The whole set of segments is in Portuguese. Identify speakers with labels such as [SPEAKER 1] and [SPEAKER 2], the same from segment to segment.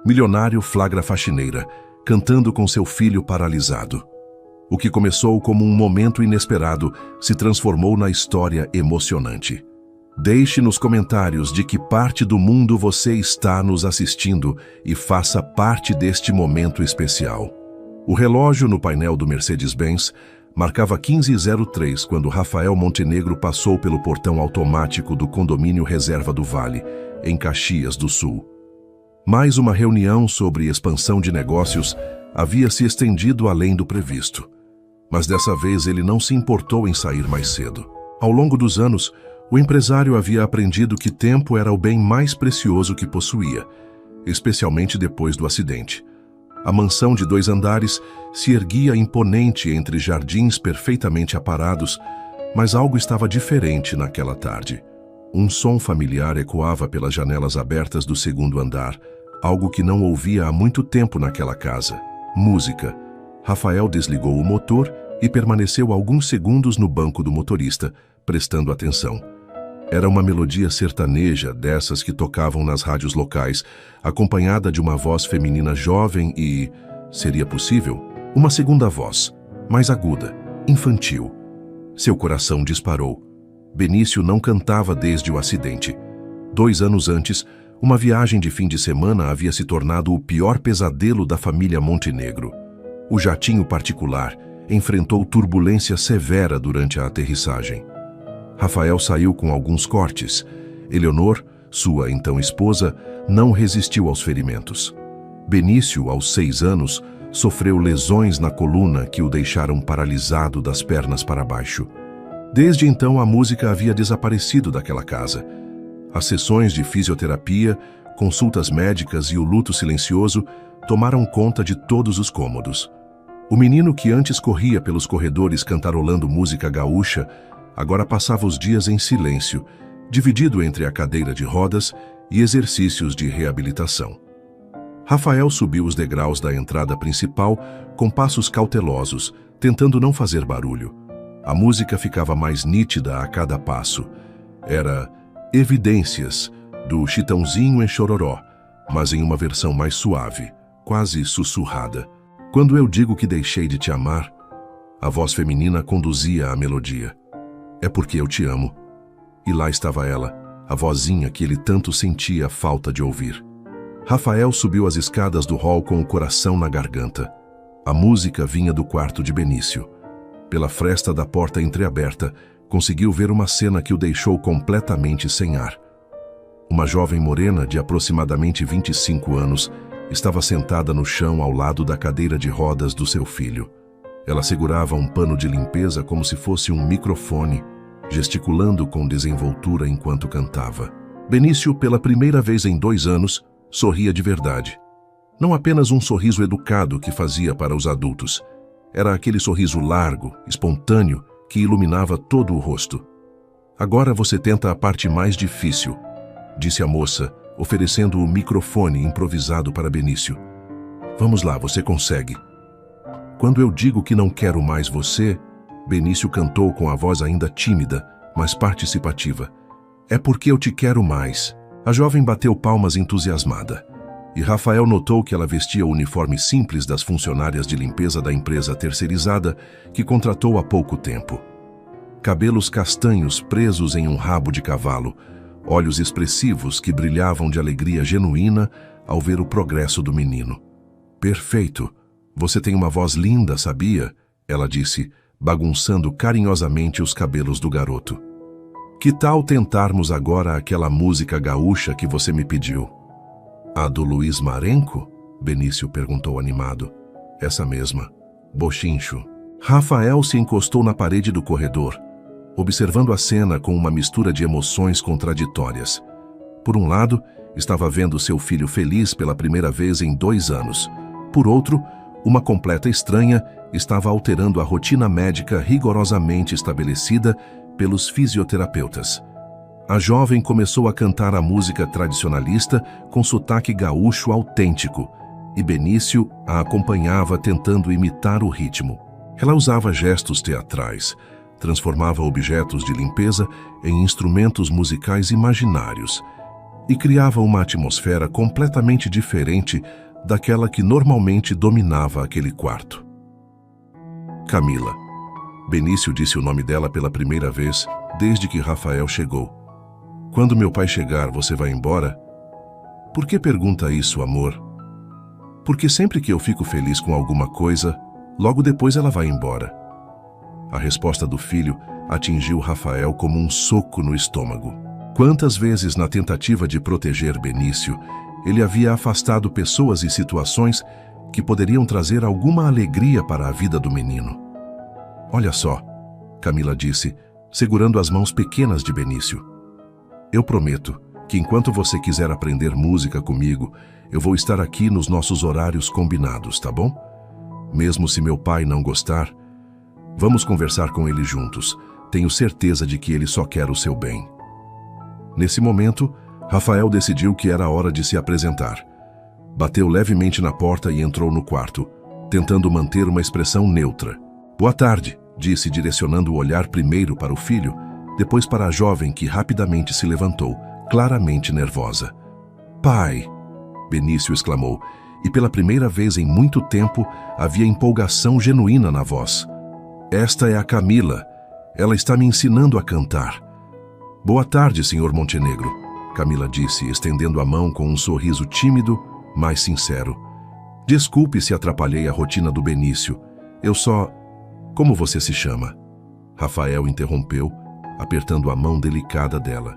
[SPEAKER 1] Milionário flagra faxineira, cantando com seu filho paralisado. O que começou como um momento inesperado se transformou na história emocionante. Deixe nos comentários de que parte do mundo você está nos assistindo e faça parte deste momento especial. O relógio no painel do Mercedes-Benz marcava 15h03 quando Rafael Montenegro passou pelo portão automático do condomínio Reserva do Vale, em Caxias do Sul. Mais uma reunião sobre expansão de negócios havia se estendido além do previsto. Mas dessa vez ele não se importou em sair mais cedo. Ao longo dos anos, o empresário havia aprendido que tempo era o bem mais precioso que possuía, especialmente depois do acidente. A mansão de 2 andares se erguia imponente entre jardins perfeitamente aparados, mas algo estava diferente naquela tarde. Um som familiar ecoava pelas janelas abertas do 2º andar, algo que não ouvia há muito tempo naquela casa. Música. Rafael desligou o motor e permaneceu alguns segundos no banco do motorista, prestando atenção. Era uma melodia sertaneja, dessas que tocavam nas rádios locais, acompanhada de uma voz feminina jovem e, seria possível, uma segunda voz, mais aguda, infantil. Seu coração disparou. Benício não cantava desde o acidente. 2 anos antes, uma viagem de fim de semana havia se tornado o pior pesadelo da família Montenegro. O jatinho particular enfrentou turbulência severa durante a aterrissagem. Rafael saiu com alguns cortes. Eleonor, sua então esposa, não resistiu aos ferimentos. Benício, aos 6 anos, sofreu lesões na coluna que o deixaram paralisado das pernas para baixo. Desde então, a música havia desaparecido daquela casa. As sessões de fisioterapia, consultas médicas e o luto silencioso tomaram conta de todos os cômodos. O menino que antes corria pelos corredores cantarolando música gaúcha, agora passava os dias em silêncio, dividido entre a cadeira de rodas e exercícios de reabilitação. Rafael subiu os degraus da entrada principal com passos cautelosos, tentando não fazer barulho. A música ficava mais nítida a cada passo. Era Evidências, do Chitãozinho e Chororó, mas em uma versão mais suave, quase sussurrada. Quando eu digo que deixei de te amar, a voz feminina conduzia a melodia. É porque eu te amo. E lá estava ela, a vozinha que ele tanto sentia falta de ouvir. Rafael subiu as escadas do hall com o coração na garganta. A música vinha do quarto de Benício. Pela fresta da porta entreaberta, conseguiu ver uma cena que o deixou completamente sem ar. Uma jovem morena de aproximadamente 25 anos estava sentada no chão ao lado da cadeira de rodas do seu filho. Ela segurava um pano de limpeza como se fosse um microfone, gesticulando com desenvoltura enquanto cantava. Benício, pela primeira vez em 2 anos, sorria de verdade. Não apenas um sorriso educado que fazia para os adultos. Era aquele sorriso largo, espontâneo, que iluminava todo o rosto. Agora você tenta a parte mais difícil, disse a moça, oferecendo o microfone improvisado para Benício. Vamos lá, você consegue. Quando eu digo que não quero mais você, Benício cantou com a voz ainda tímida, mas participativa. É porque eu te quero mais. A jovem bateu palmas entusiasmada. E Rafael notou que ela vestia o uniforme simples das funcionárias de limpeza da empresa terceirizada que contratou há pouco tempo. Cabelos castanhos presos em um rabo de cavalo, olhos expressivos que brilhavam de alegria genuína ao ver o progresso do menino. Perfeito. Você tem uma voz linda, sabia? Ela disse, bagunçando carinhosamente os cabelos do garoto. Que tal tentarmos agora aquela música gaúcha que você me pediu? A do Luiz Marenco? Benício perguntou animado. Essa mesma. Bochincho. Rafael se encostou na parede do corredor, observando a cena com uma mistura de emoções contraditórias. Por um lado, estava vendo seu filho feliz pela primeira vez em 2 anos. Por outro, uma completa estranha estava alterando a rotina médica rigorosamente estabelecida pelos fisioterapeutas. A jovem começou a cantar a música tradicionalista com sotaque gaúcho autêntico, e Benício a acompanhava tentando imitar o ritmo. Ela usava gestos teatrais, transformava objetos de limpeza em instrumentos musicais imaginários, e criava uma atmosfera completamente diferente daquela que normalmente dominava aquele quarto. Camila. Benício disse o nome dela pela primeira vez desde que Rafael chegou. Quando meu pai chegar, você vai embora? Por que pergunta isso, amor? Porque sempre que eu fico feliz com alguma coisa, logo depois ela vai embora. A resposta do filho atingiu Rafael como um soco no estômago. Quantas vezes, na tentativa de proteger Benício, ele havia afastado pessoas e situações que poderiam trazer alguma alegria para a vida do menino. Olha só, Camila disse, segurando as mãos pequenas de Benício. Eu prometo que enquanto você quiser aprender música comigo, eu vou estar aqui nos nossos horários combinados, tá bom? Mesmo se meu pai não gostar, vamos conversar com ele juntos. Tenho certeza de que ele só quer o seu bem. Nesse momento, Rafael decidiu que era hora de se apresentar. Bateu levemente na porta e entrou no quarto, tentando manter uma expressão neutra. Boa tarde, disse, direcionando o olhar primeiro para o filho, depois para a jovem que rapidamente se levantou, claramente nervosa. Pai! Benício exclamou, e pela primeira vez em muito tempo havia empolgação genuína na voz. Esta é a Camila. Ela está me ensinando a cantar. Boa tarde, Sr. Montenegro, Camila disse, estendendo a mão com um sorriso tímido, mas sincero. Desculpe se atrapalhei a rotina do Benício. Eu só... Como você se chama? Rafael interrompeu, apertando a mão delicada dela.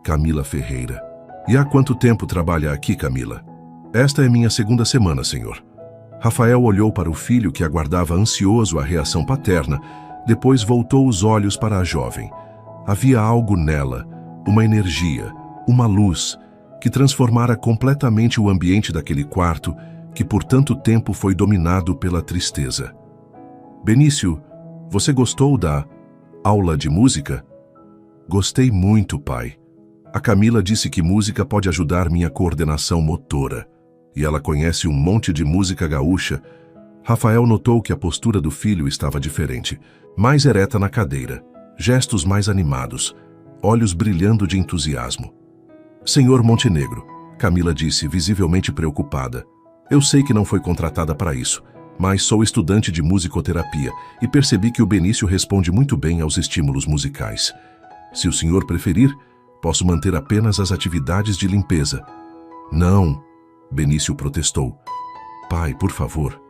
[SPEAKER 1] Camila Ferreira. E há quanto tempo trabalha aqui, Camila? Esta é minha segunda semana, senhor. Rafael olhou para o filho que aguardava ansioso a reação paterna, depois voltou os olhos para a jovem. Havia algo nela, uma energia, uma luz, que transformara completamente o ambiente daquele quarto que por tanto tempo foi dominado pela tristeza. Benício, você gostou da aula de música? Gostei muito, pai. A Camila disse que música pode ajudar minha coordenação motora. E ela conhece um monte de música gaúcha. Rafael notou que a postura do filho estava diferente, mais ereta na cadeira, gestos mais animados, olhos brilhando de entusiasmo. Senhor Montenegro, Camila disse, visivelmente preocupada. Eu sei que não foi contratada para isso, mas sou estudante de musicoterapia e percebi que o Benício responde muito bem aos estímulos musicais. Se o senhor preferir, posso manter apenas as atividades de limpeza. Não, Benício protestou. Pai, por favor.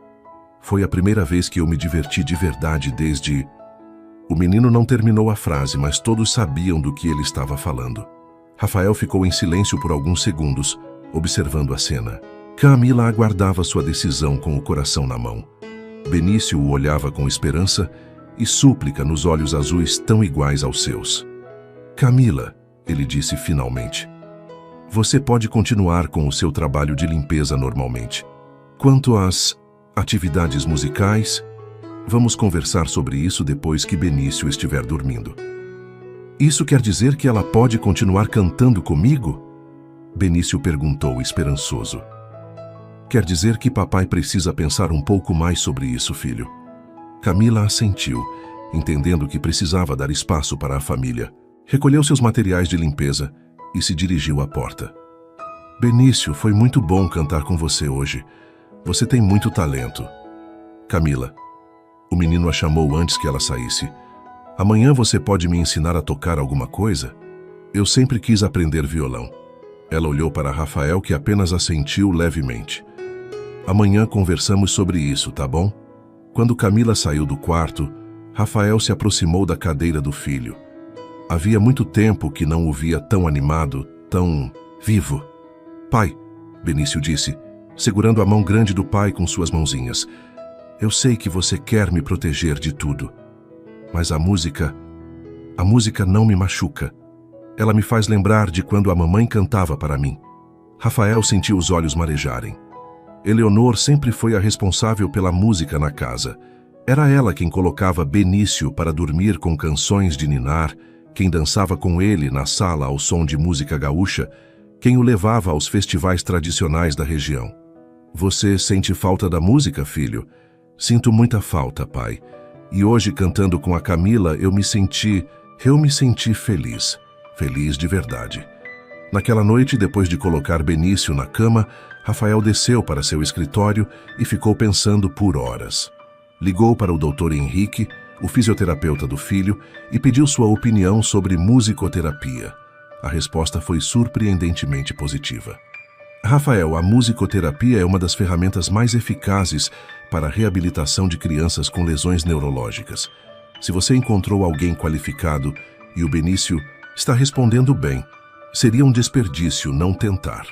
[SPEAKER 1] Foi a primeira vez que eu me diverti de verdade desde... O menino não terminou a frase, mas todos sabiam do que ele estava falando. Rafael ficou em silêncio por alguns segundos, observando a cena. Camila aguardava sua decisão com o coração na mão. Benício o olhava com esperança e súplica nos olhos azuis tão iguais aos seus. Camila, ele disse finalmente, você pode continuar com o seu trabalho de limpeza normalmente. Quanto às atividades musicais, vamos conversar sobre isso depois que Benício estiver dormindo. Isso quer dizer que ela pode continuar cantando comigo? Benício perguntou esperançoso. Quer dizer que papai precisa pensar um pouco mais sobre isso, filho. Camila assentiu, entendendo que precisava dar espaço para a família. Recolheu seus materiais de limpeza e se dirigiu à porta. Benício, foi muito bom cantar com você hoje. Você tem muito talento. Camila. O menino a chamou antes que ela saísse. Amanhã você pode me ensinar a tocar alguma coisa? Eu sempre quis aprender violão. Ela olhou para Rafael, que apenas assentiu levemente. Amanhã conversamos sobre isso, tá bom? Quando Camila saiu do quarto, Rafael se aproximou da cadeira do filho. Havia muito tempo que não o via tão animado, tão vivo. Pai, Benício disse, segurando a mão grande do pai com suas mãozinhas. Eu sei que você quer me proteger de tudo, mas a música não me machuca. Ela me faz lembrar de quando a mamãe cantava para mim. Rafael sentiu os olhos marejarem. Eleonor sempre foi a responsável pela música na casa. Era ela quem colocava Benício para dormir com canções de ninar, quem dançava com ele na sala ao som de música gaúcha, quem o levava aos festivais tradicionais da região. Você sente falta da música, filho? Sinto muita falta, pai. E hoje, cantando com a Camila, eu me senti feliz. Feliz de verdade. Naquela noite, depois de colocar Benício na cama, Rafael desceu para seu escritório e ficou pensando por horas. Ligou para o Dr. Henrique, o fisioterapeuta do filho, e pediu sua opinião sobre musicoterapia. A resposta foi surpreendentemente positiva. Rafael, a musicoterapia é uma das ferramentas mais eficazes para a reabilitação de crianças com lesões neurológicas. Se você encontrou alguém qualificado e o Benício está respondendo bem, seria um desperdício não tentar.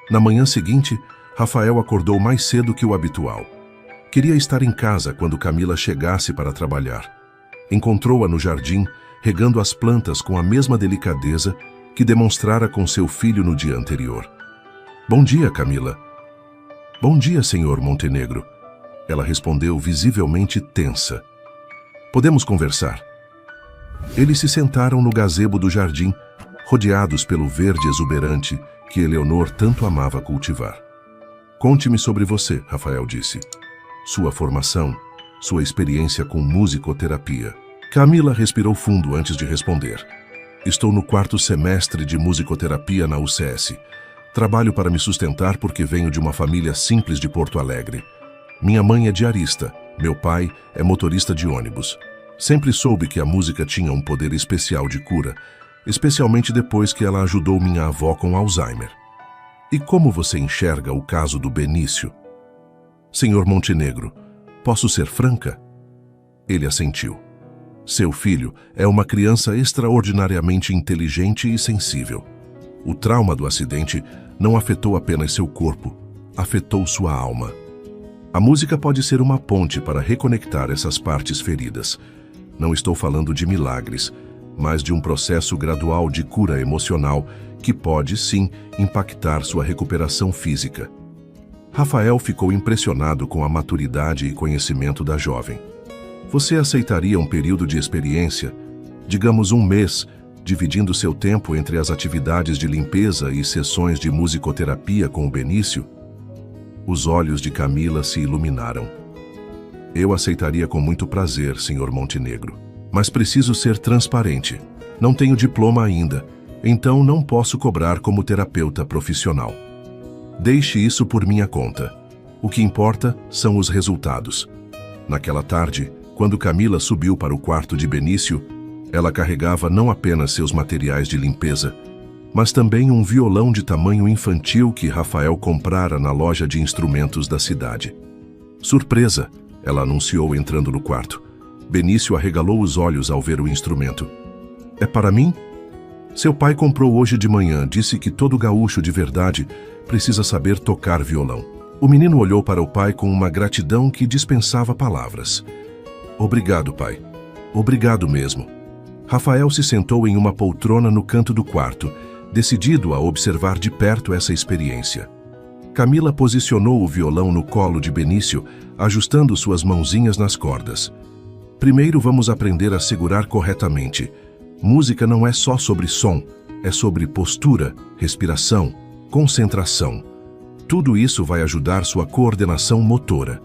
[SPEAKER 1] Na manhã seguinte, Rafael acordou mais cedo que o habitual. Queria estar em casa quando Camila chegasse para trabalhar. Encontrou-a no jardim, regando as plantas com a mesma delicadeza que demonstrara com seu filho no dia anterior. "Bom dia, Camila." "Bom dia, senhor Montenegro." Ela respondeu visivelmente tensa. "Podemos conversar?" Eles se sentaram no gazebo do jardim, rodeados pelo verde exuberante que Eleonor tanto amava cultivar. "Conte-me sobre você", Rafael disse. "Sua formação, sua experiência com musicoterapia." Camila respirou fundo antes de responder. "Estou no 4º semestre de musicoterapia na UCS. Trabalho para me sustentar porque venho de uma família simples de Porto Alegre. Minha mãe é diarista, meu pai é motorista de ônibus. Sempre soube que a música tinha um poder especial de cura, especialmente depois que ela ajudou minha avó com Alzheimer." "E como você enxerga o caso do Benício?" "Senhor Montenegro, posso ser franca?" Ele assentiu. "Seu filho é uma criança extraordinariamente inteligente e sensível. O trauma do acidente não afetou apenas seu corpo, afetou sua alma. A música pode ser uma ponte para reconectar essas partes feridas. Não estou falando de milagres, mas de um processo gradual de cura emocional que pode, sim, impactar sua recuperação física." Rafael ficou impressionado com a maturidade e conhecimento da jovem. "Você aceitaria um período de experiência, digamos 1 mês, dividindo seu tempo entre as atividades de limpeza e sessões de musicoterapia com o Benício?" Os olhos de Camila se iluminaram. "Eu aceitaria com muito prazer, senhor Montenegro. Mas preciso ser transparente. Não tenho diploma ainda, então não posso cobrar como terapeuta profissional. Deixe isso por minha conta. O que importa são os resultados." Naquela tarde, quando Camila subiu para o quarto de Benício, ela carregava não apenas seus materiais de limpeza, mas também um violão de tamanho infantil que Rafael comprara na loja de instrumentos da cidade. "Surpresa!" ela anunciou entrando no quarto. Benício arregalou os olhos ao ver o instrumento. "É para mim?" "Seu pai comprou hoje de manhã, disse que todo gaúcho de verdade precisa saber tocar violão." O menino olhou para o pai com uma gratidão que dispensava palavras. "Obrigado, pai. Obrigado mesmo." Rafael se sentou em uma poltrona no canto do quarto, decidido a observar de perto essa experiência. Camila posicionou o violão no colo de Benício, ajustando suas mãozinhas nas cordas. "Primeiro vamos aprender a segurar corretamente. Música não é só sobre som, é sobre postura, respiração, concentração. Tudo isso vai ajudar sua coordenação motora."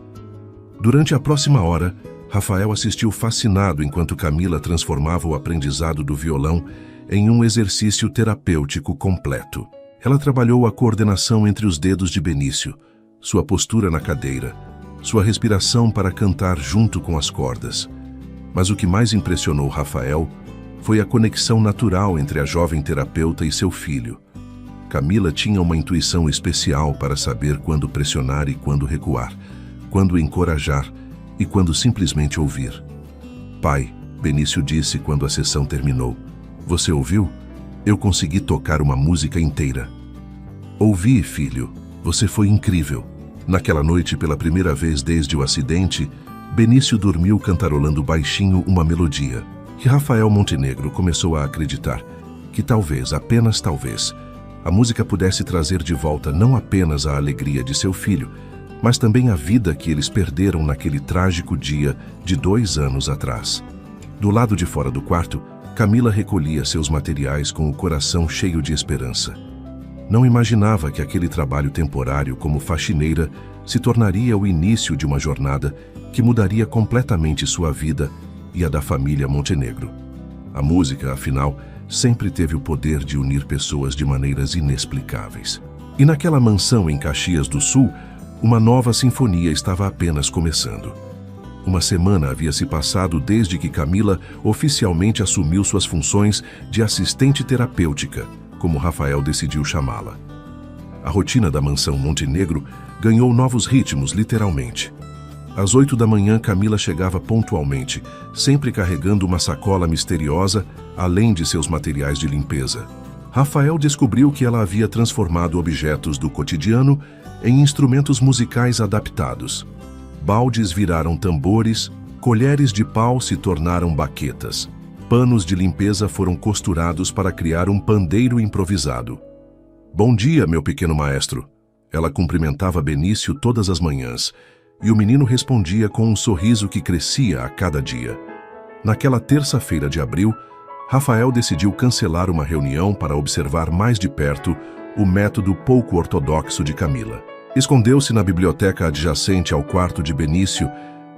[SPEAKER 1] Durante a próxima hora, Rafael assistiu fascinado enquanto Camila transformava o aprendizado do violão em um exercício terapêutico completo. Ela trabalhou a coordenação entre os dedos de Benício, sua postura na cadeira, sua respiração para cantar junto com as cordas. Mas o que mais impressionou Rafael foi a conexão natural entre a jovem terapeuta e seu filho. Camila tinha uma intuição especial para saber quando pressionar e quando recuar, quando encorajar e quando simplesmente ouvir. "Pai", Benício disse quando a sessão terminou, "você ouviu? Eu consegui tocar uma música inteira." "Ouvi, filho. Você foi incrível." Naquela noite, pela primeira vez desde o acidente, Benício dormiu cantarolando baixinho uma melodia. E Rafael Montenegro começou a acreditar que talvez, apenas talvez, a música pudesse trazer de volta não apenas a alegria de seu filho, mas também a vida que eles perderam naquele trágico dia de 2 anos atrás. Do lado de fora do quarto, Camila recolhia seus materiais com o coração cheio de esperança. Não imaginava que aquele trabalho temporário como faxineira se tornaria o início de uma jornada que mudaria completamente sua vida e a da família Montenegro. A música, afinal, sempre teve o poder de unir pessoas de maneiras inexplicáveis. E naquela mansão em Caxias do Sul, uma nova sinfonia estava apenas começando. Uma semana havia se passado desde que Camila oficialmente assumiu suas funções de assistente terapêutica, como Rafael decidiu chamá-la. A rotina da mansão Montenegro ganhou novos ritmos, literalmente. Às 8 da manhã, Camila chegava pontualmente, sempre carregando uma sacola misteriosa, além de seus materiais de limpeza. Rafael descobriu que ela havia transformado objetos do cotidiano em instrumentos musicais adaptados. Baldes viraram tambores, colheres de pau se tornaram baquetas. Panos de limpeza foram costurados para criar um pandeiro improvisado. "Bom dia, meu pequeno maestro." Ela cumprimentava Benício todas as manhãs, e o menino respondia com um sorriso que crescia a cada dia. Naquela terça-feira de abril, Rafael decidiu cancelar uma reunião para observar mais de perto o método pouco ortodoxo de Camila. Escondeu-se na biblioteca adjacente ao quarto de Benício,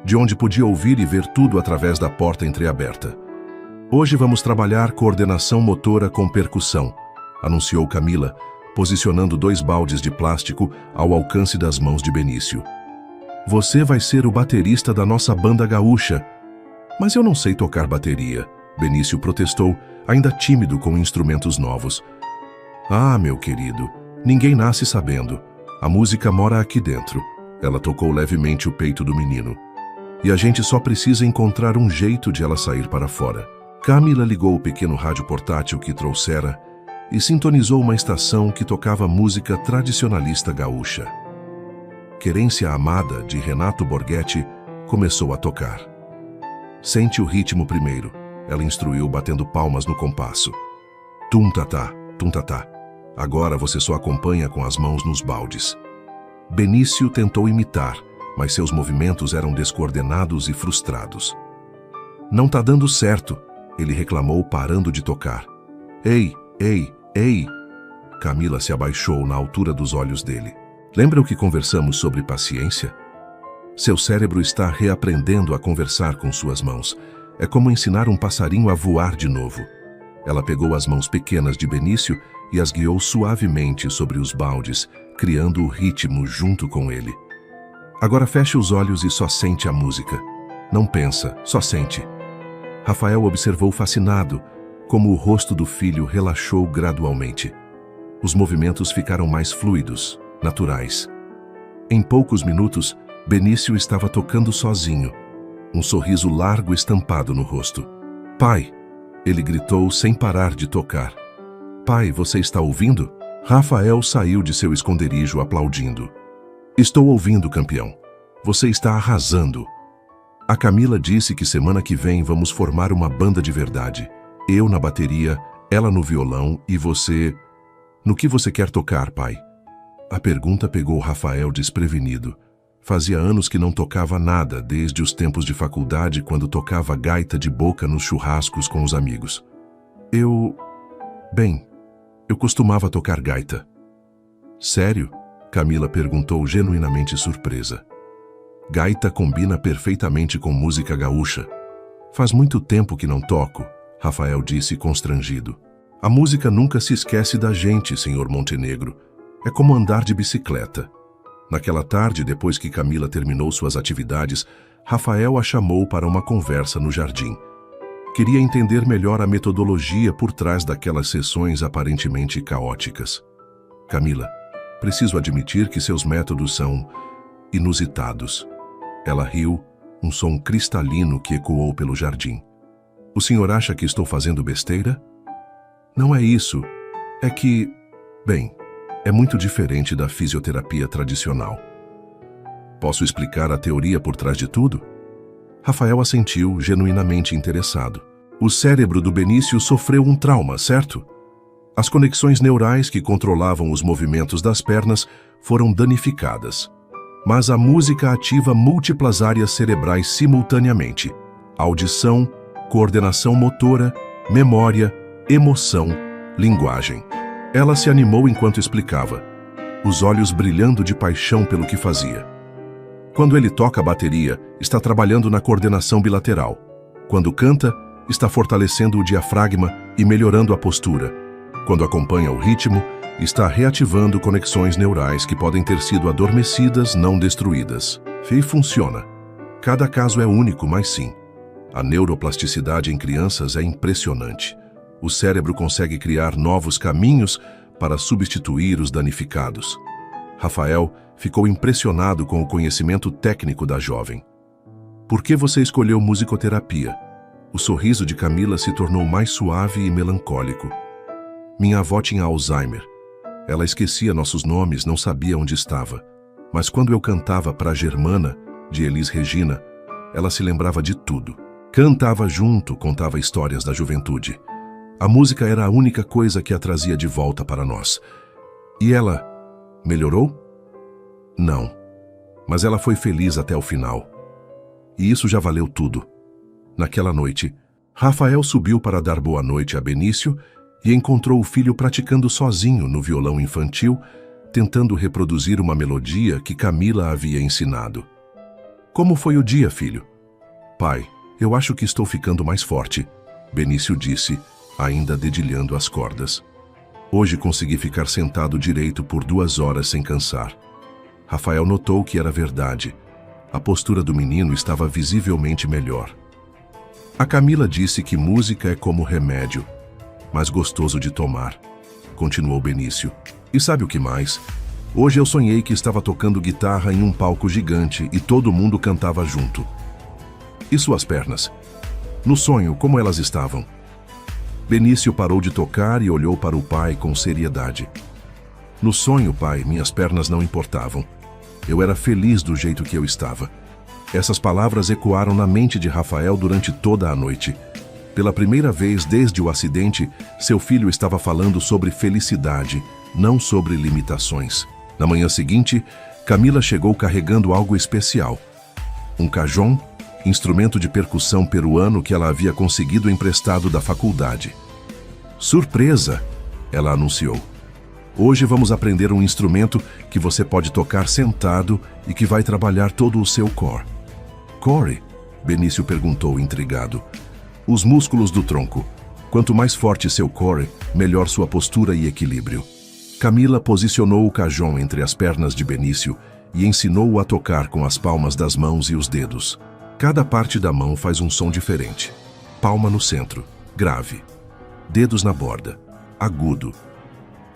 [SPEAKER 1] de onde podia ouvir e ver tudo através da porta entreaberta. "Hoje vamos trabalhar coordenação motora com percussão", anunciou Camila, posicionando 2 baldes de plástico ao alcance das mãos de Benício. "Você vai ser o baterista da nossa banda gaúcha." "Mas eu não sei tocar bateria", Benício protestou, ainda tímido com instrumentos novos. "Ah, meu querido, ninguém nasce sabendo. A música mora aqui dentro." Ela tocou levemente o peito do menino. "E a gente só precisa encontrar um jeito de ela sair para fora." Camila ligou o pequeno rádio portátil que trouxera e sintonizou uma estação que tocava música tradicionalista gaúcha. Querência Amada, de Renato Borghetti, começou a tocar. "Sente o ritmo primeiro", ela instruiu, batendo palmas no compasso. "Tum-tatá, tum-tatá. Agora você só acompanha com as mãos nos baldes." Benício tentou imitar, mas seus movimentos eram descoordenados e frustrados. "Não tá dando certo", ele reclamou, parando de tocar. "Ei, ei, ei!" Camila se abaixou na altura dos olhos dele. "Lembra o que conversamos sobre paciência? Seu cérebro está reaprendendo a conversar com suas mãos. É como ensinar um passarinho a voar de novo." Ela pegou as mãos pequenas de Benício e as guiou suavemente sobre os baldes, criando o ritmo junto com ele. "Agora feche os olhos e só sente a música. Não pensa, só sente." Rafael observou fascinado como o rosto do filho relaxou gradualmente. Os movimentos ficaram mais fluidos, naturais. Em poucos minutos, Benício estava tocando sozinho, um sorriso largo estampado no rosto. "Pai!" ele gritou sem parar de tocar. "Pai, você está ouvindo?" Rafael saiu de seu esconderijo aplaudindo. "Estou ouvindo, campeão. Você está arrasando." A Camila disse que semana que vem vamos formar uma banda de verdade. Eu na bateria, ela no violão e você... "No que você quer tocar, pai?" A pergunta pegou Rafael desprevenido. Fazia anos que não tocava nada, desde os tempos de faculdade, quando tocava gaita de boca nos churrascos com os amigos. Bem, eu costumava tocar gaita." "Sério?" Camila perguntou, genuinamente surpresa. "Gaita combina perfeitamente com música gaúcha." "Faz muito tempo que não toco", Rafael disse constrangido. "A música nunca se esquece da gente, senhor Montenegro. É como andar de bicicleta." Naquela tarde, depois que Camila terminou suas atividades, Rafael a chamou para uma conversa no jardim. Queria entender melhor a metodologia por trás daquelas sessões aparentemente caóticas. "Camila, preciso admitir que seus métodos são inusitados." Ela riu, um som cristalino que ecoou pelo jardim. "O senhor acha que estou fazendo besteira?" "Não é isso. É que, bem, é muito diferente da fisioterapia tradicional." "Posso explicar a teoria por trás de tudo?" Rafael assentiu, genuinamente interessado. "O cérebro do Benício sofreu um trauma, certo? As conexões neurais que controlavam os movimentos das pernas foram danificadas. Mas a música ativa múltiplas áreas cerebrais simultaneamente: audição, coordenação motora, memória, emoção, linguagem." Ela se animou enquanto explicava, os olhos brilhando de paixão pelo que fazia. "Quando ele toca a bateria, está trabalhando na coordenação bilateral. Quando canta, está fortalecendo o diafragma e melhorando a postura. Quando acompanha o ritmo, está reativando conexões neurais que podem ter sido adormecidas, não destruídas. E funciona. Cada caso é único, mas sim. A neuroplasticidade em crianças é impressionante. O cérebro consegue criar novos caminhos para substituir os danificados. Rafael ficou impressionado com o conhecimento técnico da jovem. Por que você escolheu musicoterapia? O sorriso de Camila se tornou mais suave e melancólico. Minha avó tinha Alzheimer. Ela esquecia nossos nomes, não sabia onde estava. Mas quando eu cantava para a Germana, de Elis Regina, ela se lembrava de tudo. Cantava junto, contava histórias da juventude. A música era a única coisa que a trazia de volta para nós. E ela melhorou? Não. Mas ela foi feliz até o final. E isso já valeu tudo. Naquela noite, Rafael subiu para dar boa noite a Benício e encontrou o filho praticando sozinho no violão infantil, tentando reproduzir uma melodia que Camila havia ensinado. Como foi o dia, filho? Pai, eu acho que estou ficando mais forte, Benício disse, ainda dedilhando as cordas. Hoje consegui ficar sentado direito por 2 horas sem cansar. Rafael notou que era verdade. A postura do menino estava visivelmente melhor. A Camila disse que música é como remédio, mas gostoso de tomar, continuou Benício. E sabe o que mais? Hoje eu sonhei que estava tocando guitarra em um palco gigante e todo mundo cantava junto. E suas pernas? No sonho, como elas estavam? Benício parou de tocar e olhou para o pai com seriedade. No sonho, pai, minhas pernas não importavam. Eu era feliz do jeito que eu estava. Essas palavras ecoaram na mente de Rafael durante toda a noite. Pela primeira vez desde o acidente, seu filho estava falando sobre felicidade, não sobre limitações. Na manhã seguinte, Camila chegou carregando algo especial. Um cajón, instrumento de percussão peruano que ela havia conseguido emprestado da faculdade. Surpresa! Ela anunciou. Hoje vamos aprender um instrumento que você pode tocar sentado e que vai trabalhar todo o seu core. Core? Benício perguntou intrigado. Os músculos do tronco. Quanto mais forte seu core, melhor sua postura e equilíbrio. Camila posicionou o cajón entre as pernas de Benício e ensinou-o a tocar com as palmas das mãos e os dedos. Cada parte da mão faz um som diferente. Palma no centro, grave. Dedos na borda, agudo.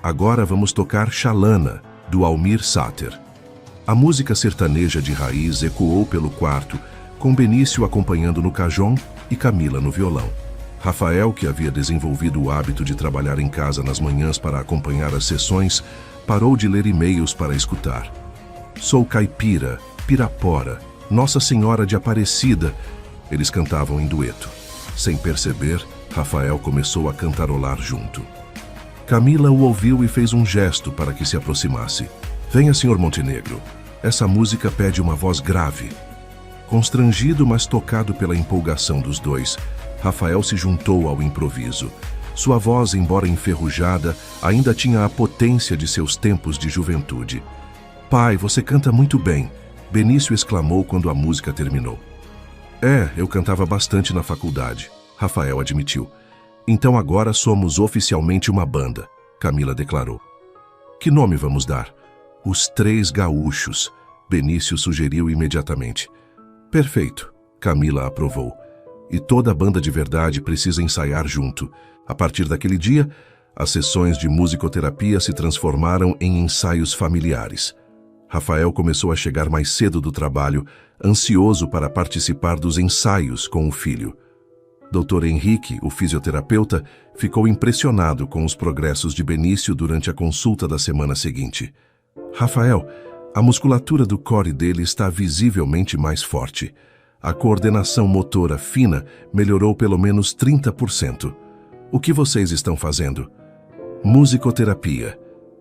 [SPEAKER 1] Agora vamos tocar Xalana, do Almir Sater. A música sertaneja de raiz ecoou pelo quarto, com Benício acompanhando no cajón e Camila no violão. Rafael, que havia desenvolvido o hábito de trabalhar em casa nas manhãs para acompanhar as sessões, parou de ler e-mails para escutar. Sou caipira, Pirapora, Nossa Senhora de Aparecida, eles cantavam em dueto. Sem perceber, Rafael começou a cantarolar junto. Camila o ouviu e fez um gesto para que se aproximasse. Venha, Sr. Montenegro. Essa música pede uma voz grave. Constrangido, mas tocado pela empolgação dos dois, Rafael se juntou ao improviso. Sua voz, embora enferrujada, ainda tinha a potência de seus tempos de juventude. Pai, você canta muito bem, Benício exclamou quando a música terminou. Eu cantava bastante na faculdade, Rafael admitiu. Então agora somos oficialmente uma banda, Camila declarou. Que nome vamos dar? Os Três Gaúchos, Benício sugeriu imediatamente. Perfeito, Camila aprovou. E toda a banda de verdade precisa ensaiar junto. A partir daquele dia, as sessões de musicoterapia se transformaram em ensaios familiares. Rafael começou a chegar mais cedo do trabalho, ansioso para participar dos ensaios com o filho. Dr. Henrique, o fisioterapeuta, ficou impressionado com os progressos de Benício durante a consulta da semana seguinte. Rafael, a musculatura do core dele está visivelmente mais forte. A coordenação motora fina melhorou pelo menos 30%. O que vocês estão fazendo? Musicoterapia.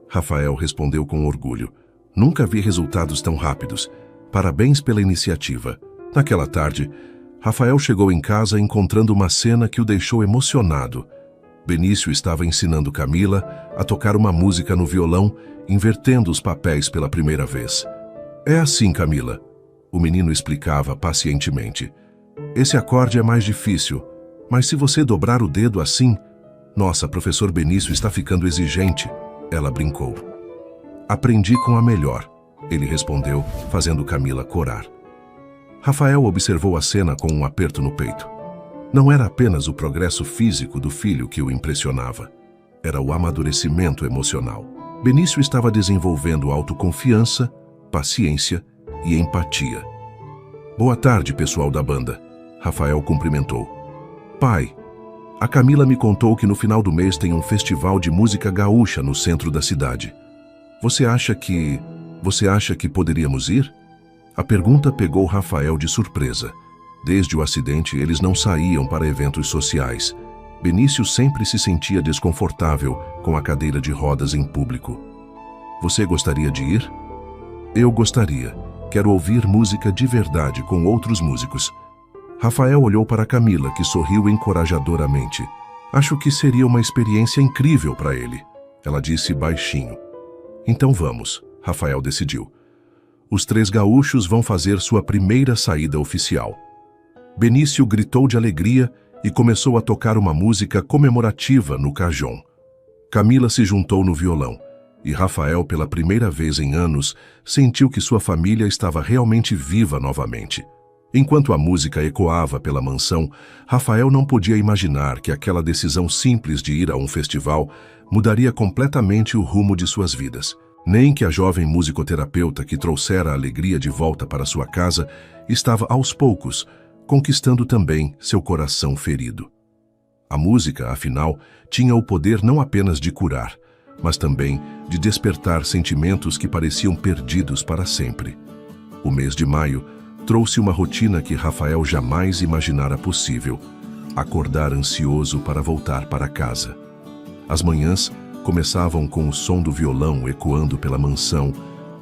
[SPEAKER 1] Rafael respondeu com orgulho. Nunca vi resultados tão rápidos. Parabéns pela iniciativa. Naquela tarde, Rafael chegou em casa encontrando uma cena que o deixou emocionado. Benício estava ensinando Camila a tocar uma música no violão, invertendo os papéis pela primeira vez. É assim, Camila, o menino explicava pacientemente. Esse acorde é mais difícil. Mas se você dobrar o dedo assim... Nossa, professor Benício está ficando exigente, ela brincou. Aprendi com a melhor, ele respondeu, fazendo Camila corar. Rafael observou a cena com um aperto no peito. Não era apenas o progresso físico do filho que o impressionava. Era o amadurecimento emocional. Benício estava desenvolvendo autoconfiança, paciência e empatia. Boa tarde, pessoal da banda. Rafael cumprimentou. Pai, a Camila me contou que no final do mês tem um festival de música gaúcha no centro da cidade. Você acha que poderíamos ir? A pergunta pegou Rafael de surpresa. Desde o acidente, eles não saíam para eventos sociais. Benício sempre se sentia desconfortável com a cadeira de rodas em público. Você gostaria de ir? Eu gostaria. Quero ouvir música de verdade com outros músicos. Rafael olhou para Camila, que sorriu encorajadoramente. Acho que seria uma experiência incrível para ele, ela disse baixinho. Então vamos, Rafael decidiu. Os três gaúchos vão fazer sua primeira saída oficial. Benício gritou de alegria e começou a tocar uma música comemorativa no cajón. Camila se juntou no violão, e Rafael, pela primeira vez em anos, sentiu que sua família estava realmente viva novamente. Enquanto a música ecoava pela mansão, Rafael não podia imaginar que aquela decisão simples de ir a um festival mudaria completamente o rumo de suas vidas. Nem que a jovem musicoterapeuta que trouxera a alegria de volta para sua casa estava, aos poucos, conquistando também seu coração ferido. A música, afinal, tinha o poder não apenas de curar, mas também de despertar sentimentos que pareciam perdidos para sempre. O mês de maio trouxe uma rotina que Rafael jamais imaginara possível: acordar ansioso para voltar para casa. As manhãs começavam com o som do violão ecoando pela mansão,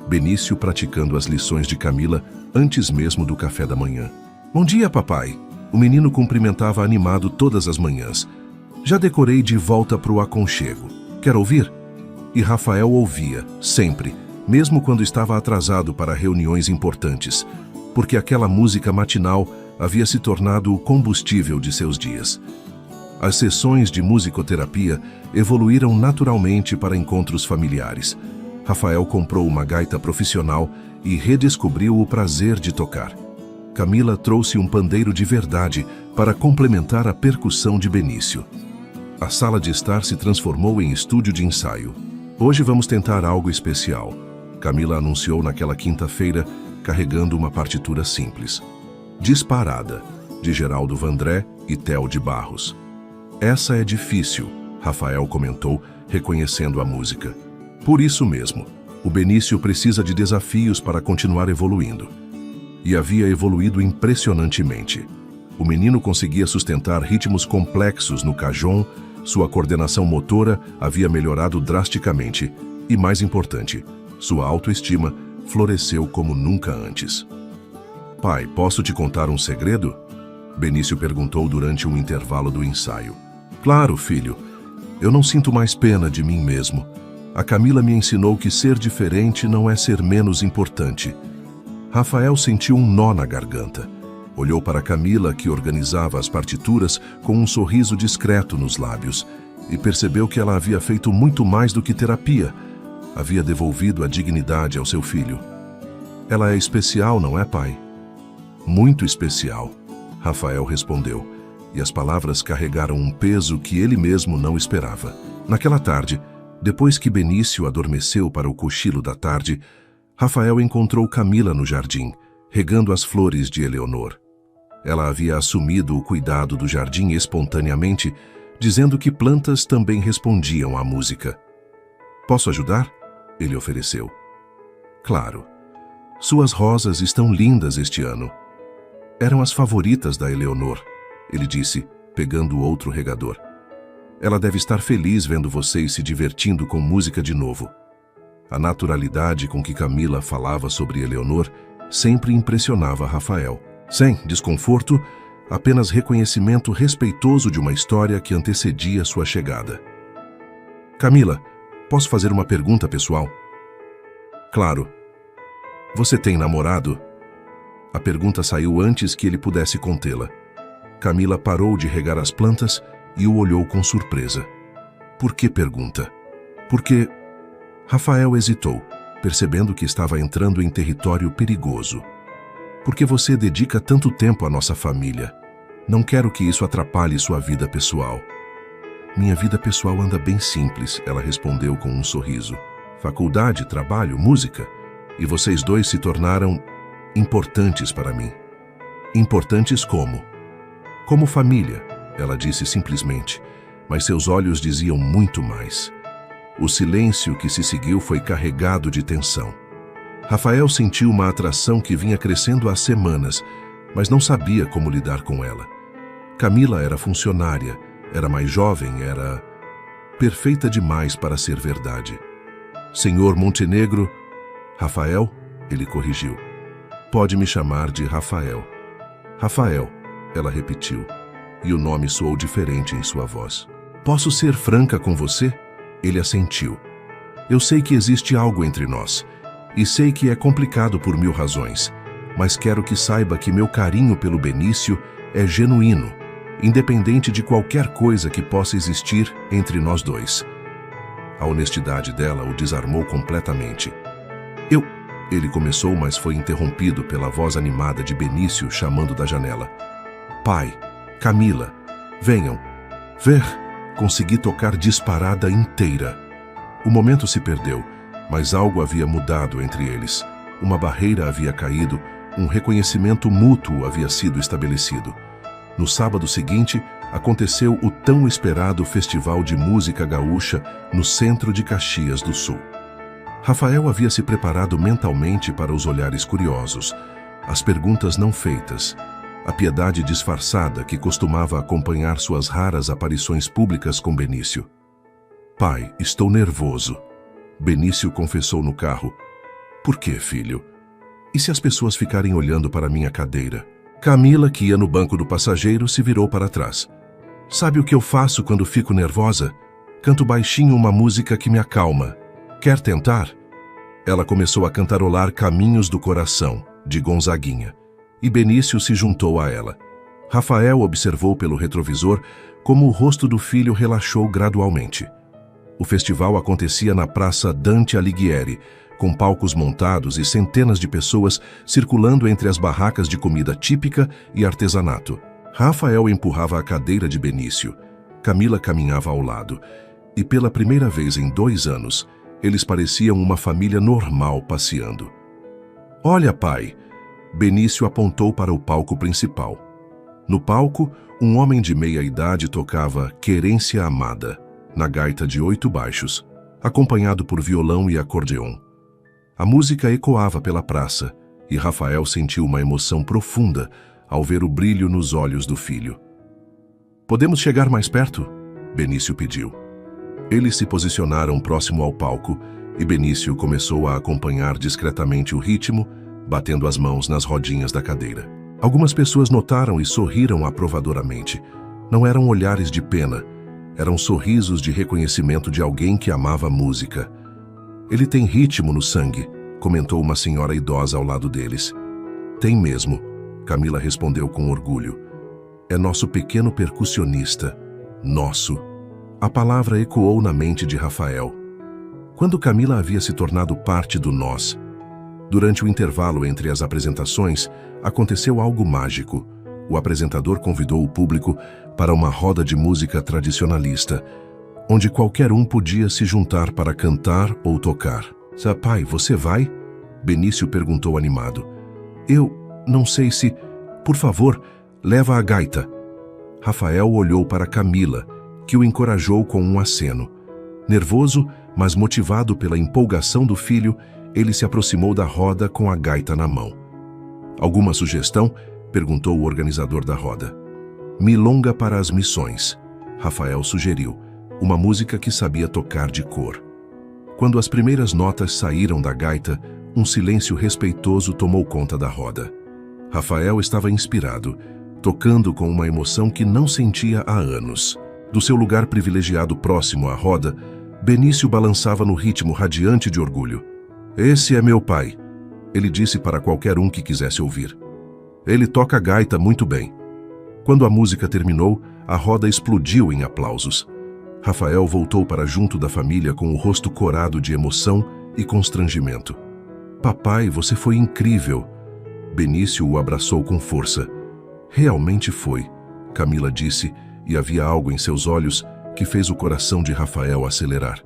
[SPEAKER 1] Benício praticando as lições de Camila antes mesmo do café da manhã. Bom dia, papai! O menino cumprimentava animado todas as manhãs. Já decorei De Volta pro Aconchego. Quer ouvir? E Rafael ouvia, sempre, mesmo quando estava atrasado para reuniões importantes, porque aquela música matinal havia se tornado o combustível de seus dias. As sessões de musicoterapia evoluíram naturalmente para encontros familiares. Rafael comprou uma gaita profissional e redescobriu o prazer de tocar. Camila trouxe um pandeiro de verdade para complementar a percussão de Benício. A sala de estar se transformou em estúdio de ensaio. Hoje vamos tentar algo especial, Camila anunciou naquela quinta-feira, carregando uma partitura simples. Disparada, de Geraldo Vandré e Theo de Barros. Essa é difícil, Rafael comentou, reconhecendo a música. Por isso mesmo, o Benício precisa de desafios para continuar evoluindo. E havia evoluído impressionantemente. O menino conseguia sustentar ritmos complexos no cajón, sua coordenação motora havia melhorado drasticamente e, mais importante, sua autoestima floresceu como nunca antes. Pai, posso te contar um segredo? Benício perguntou durante um intervalo do ensaio. Claro, filho. Eu não sinto mais pena de mim mesmo. A Camila me ensinou que ser diferente não é ser menos importante. Rafael sentiu um nó na garganta. Olhou para Camila, que organizava as partituras, com um sorriso discreto nos lábios, e percebeu que ela havia feito muito mais do que terapia. Havia devolvido a dignidade ao seu filho. Ela é especial, não é, pai? Muito especial, Rafael respondeu, e as palavras carregaram um peso que ele mesmo não esperava. Naquela tarde, depois que Benício adormeceu para o cochilo da tarde, Rafael encontrou Camila no jardim, regando as flores de Eleonor. Ela havia assumido o cuidado do jardim espontaneamente, dizendo que plantas também respondiam à música. Posso ajudar? Ele ofereceu. Claro. Suas rosas estão lindas este ano. Eram as favoritas da Eleonor, ele disse, pegando outro regador. Ela deve estar feliz vendo vocês se divertindo com música de novo. A naturalidade com que Camila falava sobre Eleonor sempre impressionava Rafael. Sem desconforto, apenas reconhecimento respeitoso de uma história que antecedia sua chegada. Camila, posso fazer uma pergunta pessoal? Claro. Você tem namorado? A pergunta saiu antes que ele pudesse contê-la. Camila parou de regar as plantas e o olhou com surpresa. Por que pergunta? Porque... Rafael hesitou, percebendo que estava entrando em território perigoso. Porque você dedica tanto tempo à nossa família. Não quero que isso atrapalhe sua vida pessoal. Minha vida pessoal anda bem simples, ela respondeu com um sorriso. Faculdade, trabalho, música. E vocês dois se tornaram importantes para mim. Importantes como? Como família, ela disse simplesmente, mas seus olhos diziam muito mais. O silêncio que se seguiu foi carregado de tensão. Rafael sentiu uma atração que vinha crescendo há semanas, mas não sabia como lidar com ela. Camila era funcionária, era mais jovem, era perfeita demais para ser verdade. Senhor Montenegro... Rafael? Ele corrigiu. Pode me chamar de Rafael. Rafael, ela repetiu, e o nome soou diferente em sua voz. Posso ser franca com você? Ele assentiu. Eu sei que existe algo entre nós, e sei que é complicado por 1000 razões, mas quero que saiba que meu carinho pelo Benício é genuíno, independente de qualquer coisa que possa existir entre nós dois. A honestidade dela o desarmou completamente. Ele começou, mas foi interrompido pela voz animada de Benício chamando da janela. Pai, Camila, venham. Ver, consegui tocar disparada inteira. O momento se perdeu, mas algo havia mudado entre eles. Uma barreira havia caído, um reconhecimento mútuo havia sido estabelecido. No sábado seguinte, aconteceu o tão esperado Festival de Música Gaúcha no centro de Caxias do Sul. Rafael havia se preparado mentalmente para os olhares curiosos, as perguntas não feitas, a piedade disfarçada que costumava acompanhar suas raras aparições públicas com Benício. Pai, estou nervoso. Benício confessou no carro. Por quê, filho? E se as pessoas ficarem olhando para minha cadeira? Camila, que ia no banco do passageiro, se virou para trás. Sabe o que eu faço quando fico nervosa? Canto baixinho uma música que me acalma. Quer tentar? Ela começou a cantarolar Caminhos do Coração, de Gonzaguinha, e Benício se juntou a ela. Rafael observou pelo retrovisor como o rosto do filho relaxou gradualmente. O festival acontecia na Praça Dante Alighieri, com palcos montados e centenas de pessoas circulando entre as barracas de comida típica e artesanato. Rafael empurrava a cadeira de Benício. Camila caminhava ao lado. E pela primeira vez em 2 anos, eles pareciam uma família normal passeando. Olha, pai! Benício apontou para o palco principal. No palco, um homem de meia-idade tocava Querência Amada, na gaita de 8 baixos, acompanhado por violão e acordeon. A música ecoava pela praça, e Rafael sentiu uma emoção profunda ao ver o brilho nos olhos do filho. Podemos chegar mais perto? Benício pediu. Eles se posicionaram próximo ao palco e Benício começou a acompanhar discretamente o ritmo, batendo as mãos nas rodinhas da cadeira. Algumas pessoas notaram e sorriram aprovadoramente. Não eram olhares de pena, eram sorrisos de reconhecimento de alguém que amava música. Ele tem ritmo no sangue, comentou uma senhora idosa ao lado deles. Tem mesmo, Camila respondeu com orgulho. É nosso pequeno percussionista. Nosso. A palavra ecoou na mente de Rafael. Quando Camila havia se tornado parte do nós, durante o intervalo entre as apresentações, aconteceu algo mágico. O apresentador convidou o público para uma roda de música tradicionalista, onde qualquer um podia se juntar para cantar ou tocar. Pai, você vai? Benício perguntou animado. Eu não sei se... Por favor, leva a gaita. Rafael olhou para Camila, que o encorajou com um aceno. Nervoso, mas motivado pela empolgação do filho, ele se aproximou da roda com a gaita na mão. Alguma sugestão? Perguntou o organizador da roda. Milonga para as Missões, Rafael sugeriu, uma música que sabia tocar de cor. Quando as primeiras notas saíram da gaita, um silêncio respeitoso tomou conta da roda. Rafael estava inspirado, tocando com uma emoção que não sentia há anos. Do seu lugar privilegiado próximo à roda, Benício balançava no ritmo radiante de orgulho. Esse é meu pai, ele disse para qualquer um que quisesse ouvir. Ele toca gaita muito bem. Quando a música terminou, a roda explodiu em aplausos. Rafael voltou para junto da família com o rosto corado de emoção e constrangimento. Papai, você foi incrível. Benício o abraçou com força. Realmente foi, Camila disse, e havia algo em seus olhos que fez o coração de Rafael acelerar.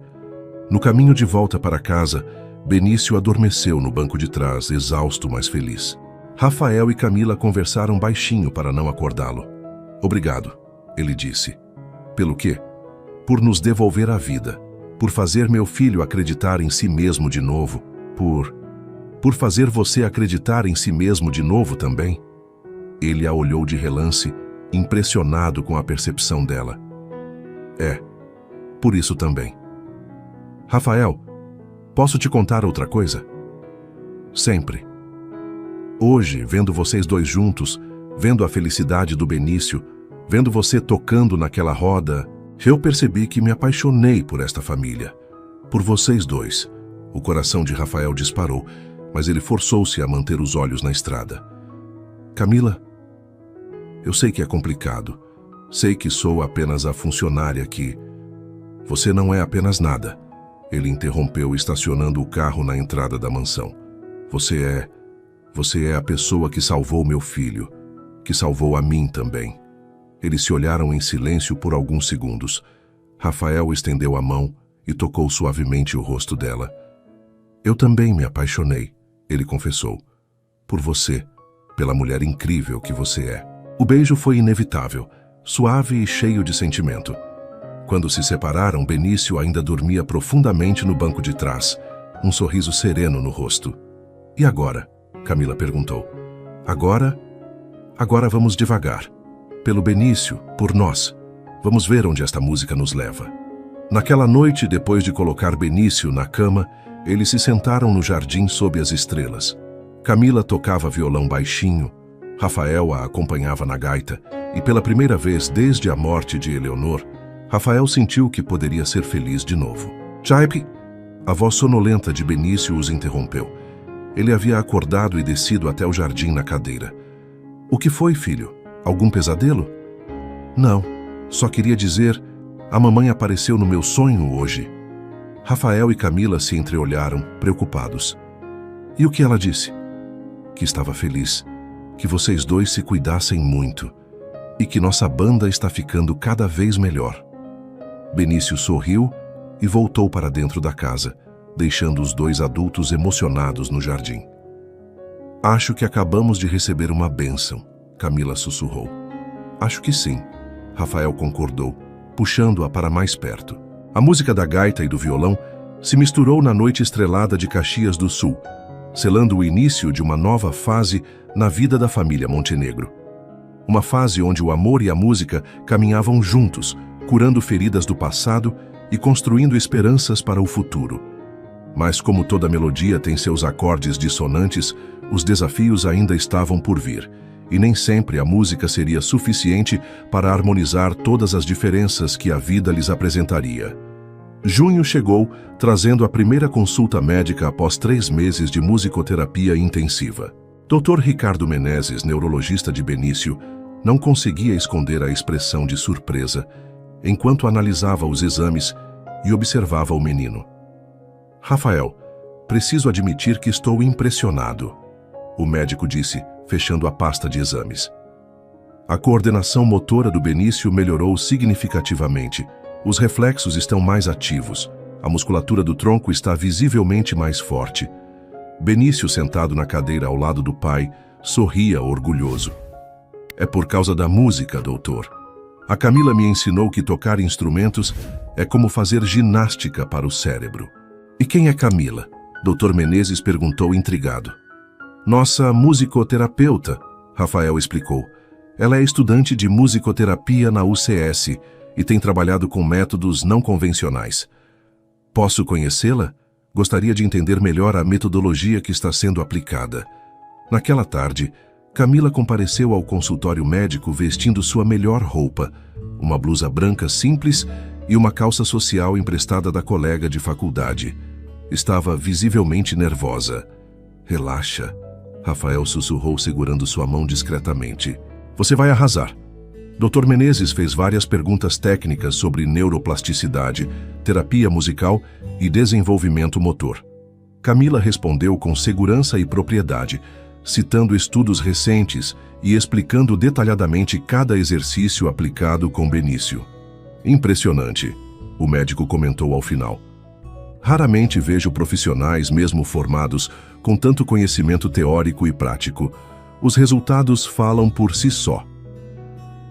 [SPEAKER 1] No caminho de volta para casa, Benício adormeceu no banco de trás, exausto, mas feliz. Rafael e Camila conversaram baixinho para não acordá-lo. Obrigado, ele disse. Pelo quê? Por nos devolver a vida, por fazer meu filho acreditar em si mesmo de novo, por fazer você acreditar em si mesmo de novo também. Ele a olhou de relance, impressionado com a percepção dela. É, por isso também. Rafael, posso te contar outra coisa? Sempre. Hoje, vendo vocês dois juntos, vendo a felicidade do Benício, vendo você tocando naquela roda, eu percebi que me apaixonei por esta família. Por vocês dois. O coração de Rafael disparou, mas ele forçou-se a manter os olhos na estrada. Camila, eu sei que é complicado. Sei que sou apenas a funcionária aqui. Você não é apenas nada. Ele interrompeu, estacionando o carro na entrada da mansão. Você é a pessoa que salvou meu filho, que salvou a mim também. Eles se olharam em silêncio por alguns segundos. Rafael estendeu a mão e tocou suavemente o rosto dela. Eu também me apaixonei, ele confessou. Por você, pela mulher incrível que você é. O beijo foi inevitável, suave e cheio de sentimento. Quando se separaram, Benício ainda dormia profundamente no banco de trás, um sorriso sereno no rosto. E agora? Camila perguntou. Agora vamos devagar. Pelo Benício, por nós. Vamos ver onde esta música nos leva. Naquela noite, depois de colocar Benício na cama, eles se sentaram no jardim sob as estrelas. Camila tocava violão baixinho, Rafael a acompanhava na gaita, e pela primeira vez desde a morte de Eleonor, Rafael sentiu que poderia ser feliz de novo. Jaipe! A voz sonolenta de Benício os interrompeu. Ele havia acordado e descido até o jardim na cadeira. O que foi, filho? Algum pesadelo? Não, só queria dizer, a mamãe apareceu no meu sonho hoje. Rafael e Camila se entreolharam, preocupados. E o que ela disse? Que estava feliz, que vocês dois se cuidassem muito e que nossa banda está ficando cada vez melhor. Benício sorriu e voltou para dentro da casa, deixando os dois adultos emocionados no jardim. Acho que acabamos de receber uma bênção, Camila sussurrou. Acho que sim, Rafael concordou, puxando-a para mais perto. A música da gaita e do violão se misturou na noite estrelada de Caxias do Sul, selando o início de uma nova fase na vida da família Montenegro. Uma fase onde o amor e a música caminhavam juntos, curando feridas do passado e construindo esperanças para o futuro. Mas como toda melodia tem seus acordes dissonantes, os desafios ainda estavam por vir, e nem sempre a música seria suficiente para harmonizar todas as diferenças que a vida lhes apresentaria. Junho chegou, trazendo a primeira consulta médica após 3 meses de musicoterapia intensiva. Dr. Ricardo Menezes, neurologista de Benício, não conseguia esconder a expressão de surpresa, enquanto analisava os exames e observava o menino. Rafael, preciso admitir que estou impressionado, o médico disse, fechando a pasta de exames. A coordenação motora do Benício melhorou significativamente. Os reflexos estão mais ativos. A musculatura do tronco está visivelmente mais forte. Benício, sentado na cadeira ao lado do pai, sorria orgulhoso. É por causa da música, doutor. A Camila me ensinou que tocar instrumentos é como fazer ginástica para o cérebro. E quem é Camila? Dr. Menezes perguntou intrigado. Nossa musicoterapeuta, Rafael explicou. Ela é estudante de musicoterapia na UCS e tem trabalhado com métodos não convencionais. Posso conhecê-la? Gostaria de entender melhor a metodologia que está sendo aplicada. Naquela tarde, Camila compareceu ao consultório médico vestindo sua melhor roupa, uma blusa branca simples e uma calça social emprestada da colega de faculdade. Estava visivelmente nervosa. Relaxa, Rafael sussurrou segurando sua mão discretamente. Você vai arrasar. Dr. Menezes fez várias perguntas técnicas sobre neuroplasticidade, terapia musical e desenvolvimento motor. Camila respondeu com segurança e propriedade, citando estudos recentes e explicando detalhadamente cada exercício aplicado com Benício. Impressionante, o médico comentou ao final. Raramente vejo profissionais, mesmo formados, com tanto conhecimento teórico e prático. Os resultados falam por si só.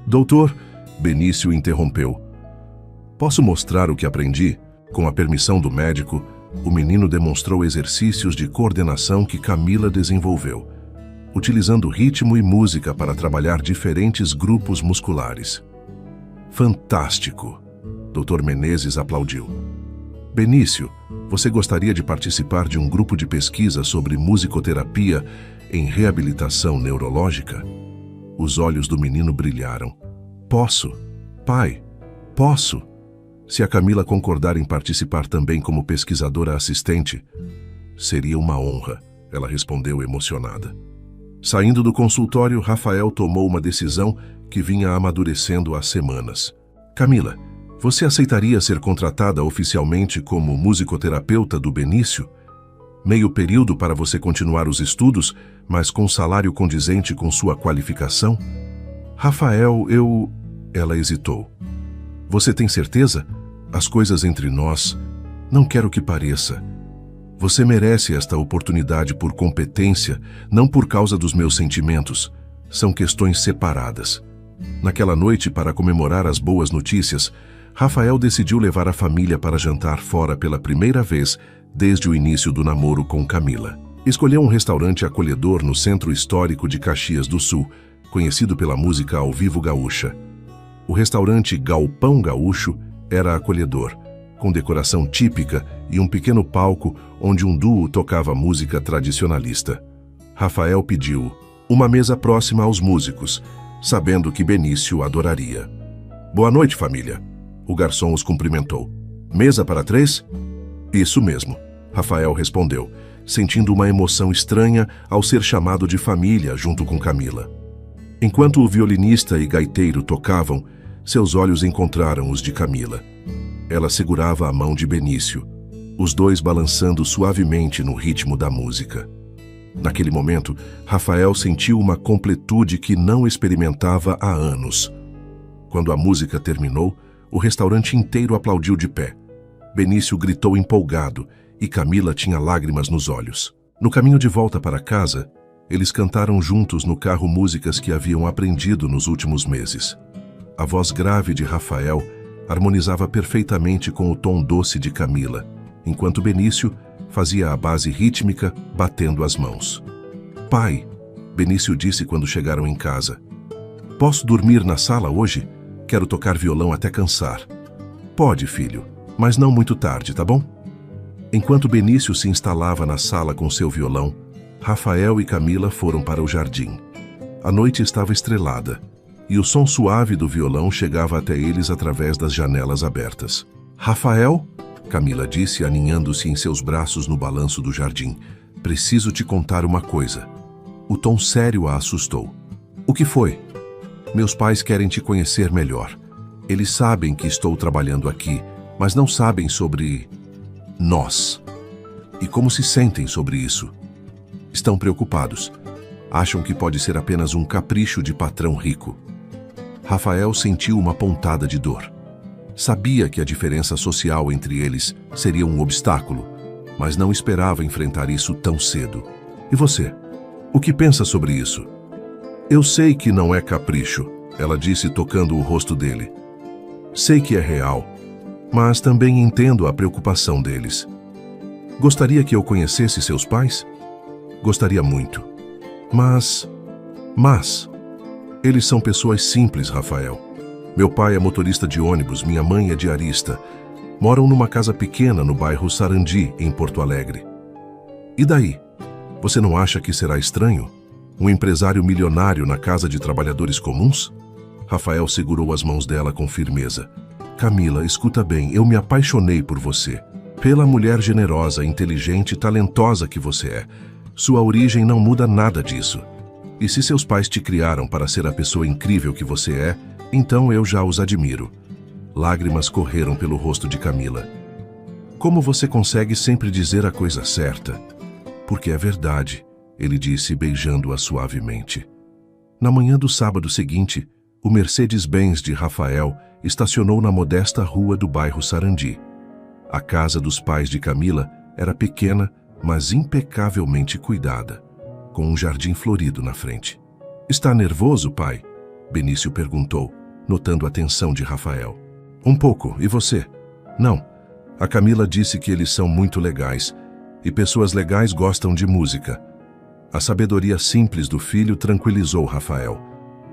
[SPEAKER 1] Doutor, Benício interrompeu. Posso mostrar o que aprendi? Com a permissão do médico, o menino demonstrou exercícios de coordenação que Camila desenvolveu, utilizando ritmo e música para trabalhar diferentes grupos musculares. Fantástico! Dr. Menezes aplaudiu. Benício, você gostaria de participar de um grupo de pesquisa sobre musicoterapia em reabilitação neurológica? Os olhos do menino brilharam. Posso, pai, posso. Se a Camila concordar em participar também como pesquisadora assistente, seria uma honra, ela respondeu emocionada. Saindo do consultório, Rafael tomou uma decisão que vinha amadurecendo há semanas. Camila, você aceitaria ser contratada oficialmente como musicoterapeuta do Benício? Meio período para você continuar os estudos, mas com salário condizente com sua qualificação? Rafael, Ela hesitou. Você tem certeza? As coisas entre nós, não quero que pareça. Você merece esta oportunidade por competência, não por causa dos meus sentimentos. São questões separadas. Naquela noite, para comemorar as boas notícias, Rafael decidiu levar a família para jantar fora pela primeira vez desde o início do namoro com Camila. Escolheu um restaurante acolhedor no centro histórico de Caxias do Sul, conhecido pela música ao vivo gaúcha. O restaurante Galpão Gaúcho era acolhedor, com decoração típica e um pequeno palco onde um duo tocava música tradicionalista. Rafael pediu uma mesa próxima aos músicos, sabendo que Benício adoraria. Boa noite, família. O garçom os cumprimentou. Mesa para 3? Isso mesmo, Rafael respondeu, sentindo uma emoção estranha ao ser chamado de família junto com Camila. Enquanto o violinista e gaiteiro tocavam, seus olhos encontraram os de Camila. Ela segurava a mão de Benício, os dois balançando suavemente no ritmo da música. Naquele momento, Rafael sentiu uma completude que não experimentava há anos. Quando a música terminou, o restaurante inteiro aplaudiu de pé. Benício gritou empolgado e Camila tinha lágrimas nos olhos. No caminho de volta para casa, eles cantaram juntos no carro músicas que haviam aprendido nos últimos meses. A voz grave de Rafael harmonizava perfeitamente com o tom doce de Camila, enquanto Benício fazia a base rítmica batendo as mãos. Pai, Benício disse quando chegaram em casa. Posso dormir na sala hoje? Quero tocar violão até cansar. Pode, filho, mas não muito tarde, tá bom? Enquanto Benício se instalava na sala com seu violão, Rafael e Camila foram para o jardim. A noite estava estrelada, e o som suave do violão chegava até eles através das janelas abertas. Rafael, Camila disse, aninhando-se em seus braços no balanço do jardim, preciso te contar uma coisa. O tom sério a assustou. O que foi? Meus pais querem te conhecer melhor. Eles sabem que estou trabalhando aqui, mas não sabem sobre nós. E como se sentem sobre isso? Estão preocupados. Acham que pode ser apenas um capricho de patrão rico. Rafael sentiu uma pontada de dor. Sabia que a diferença social entre eles seria um obstáculo, mas não esperava enfrentar isso tão cedo. E você? O que pensa sobre isso? Eu sei que não é capricho, ela disse tocando o rosto dele. Sei que é real, mas também entendo a preocupação deles. Gostaria que eu conhecesse seus pais? Gostaria muito. Mas... Eles são pessoas simples, Rafael. Meu pai é motorista de ônibus, minha mãe é diarista. Moram numa casa pequena no bairro Sarandi, em Porto Alegre. E daí? Você não acha que será estranho? Um empresário milionário na casa de trabalhadores comuns? Rafael segurou as mãos dela com firmeza. Camila, escuta bem, eu me apaixonei por você. Pela mulher generosa, inteligente e talentosa que você é. Sua origem não muda nada disso. E se seus pais te criaram para ser a pessoa incrível que você é, Então eu já os admiro. Lágrimas correram pelo rosto de Camila. Como você consegue sempre dizer a coisa certa? Porque é verdade, ele disse, beijando-a suavemente. Na manhã do sábado seguinte, o Mercedes-Benz de Rafael estacionou na modesta rua do bairro Sarandi. A casa dos pais de Camila era pequena, mas impecavelmente cuidada, com um jardim florido na frente. Está nervoso, pai? Benício perguntou, notando a tensão de Rafael. Um pouco, e você? Não. A Camila disse que eles são muito legais, e pessoas legais gostam de música. A sabedoria simples do filho tranquilizou Rafael.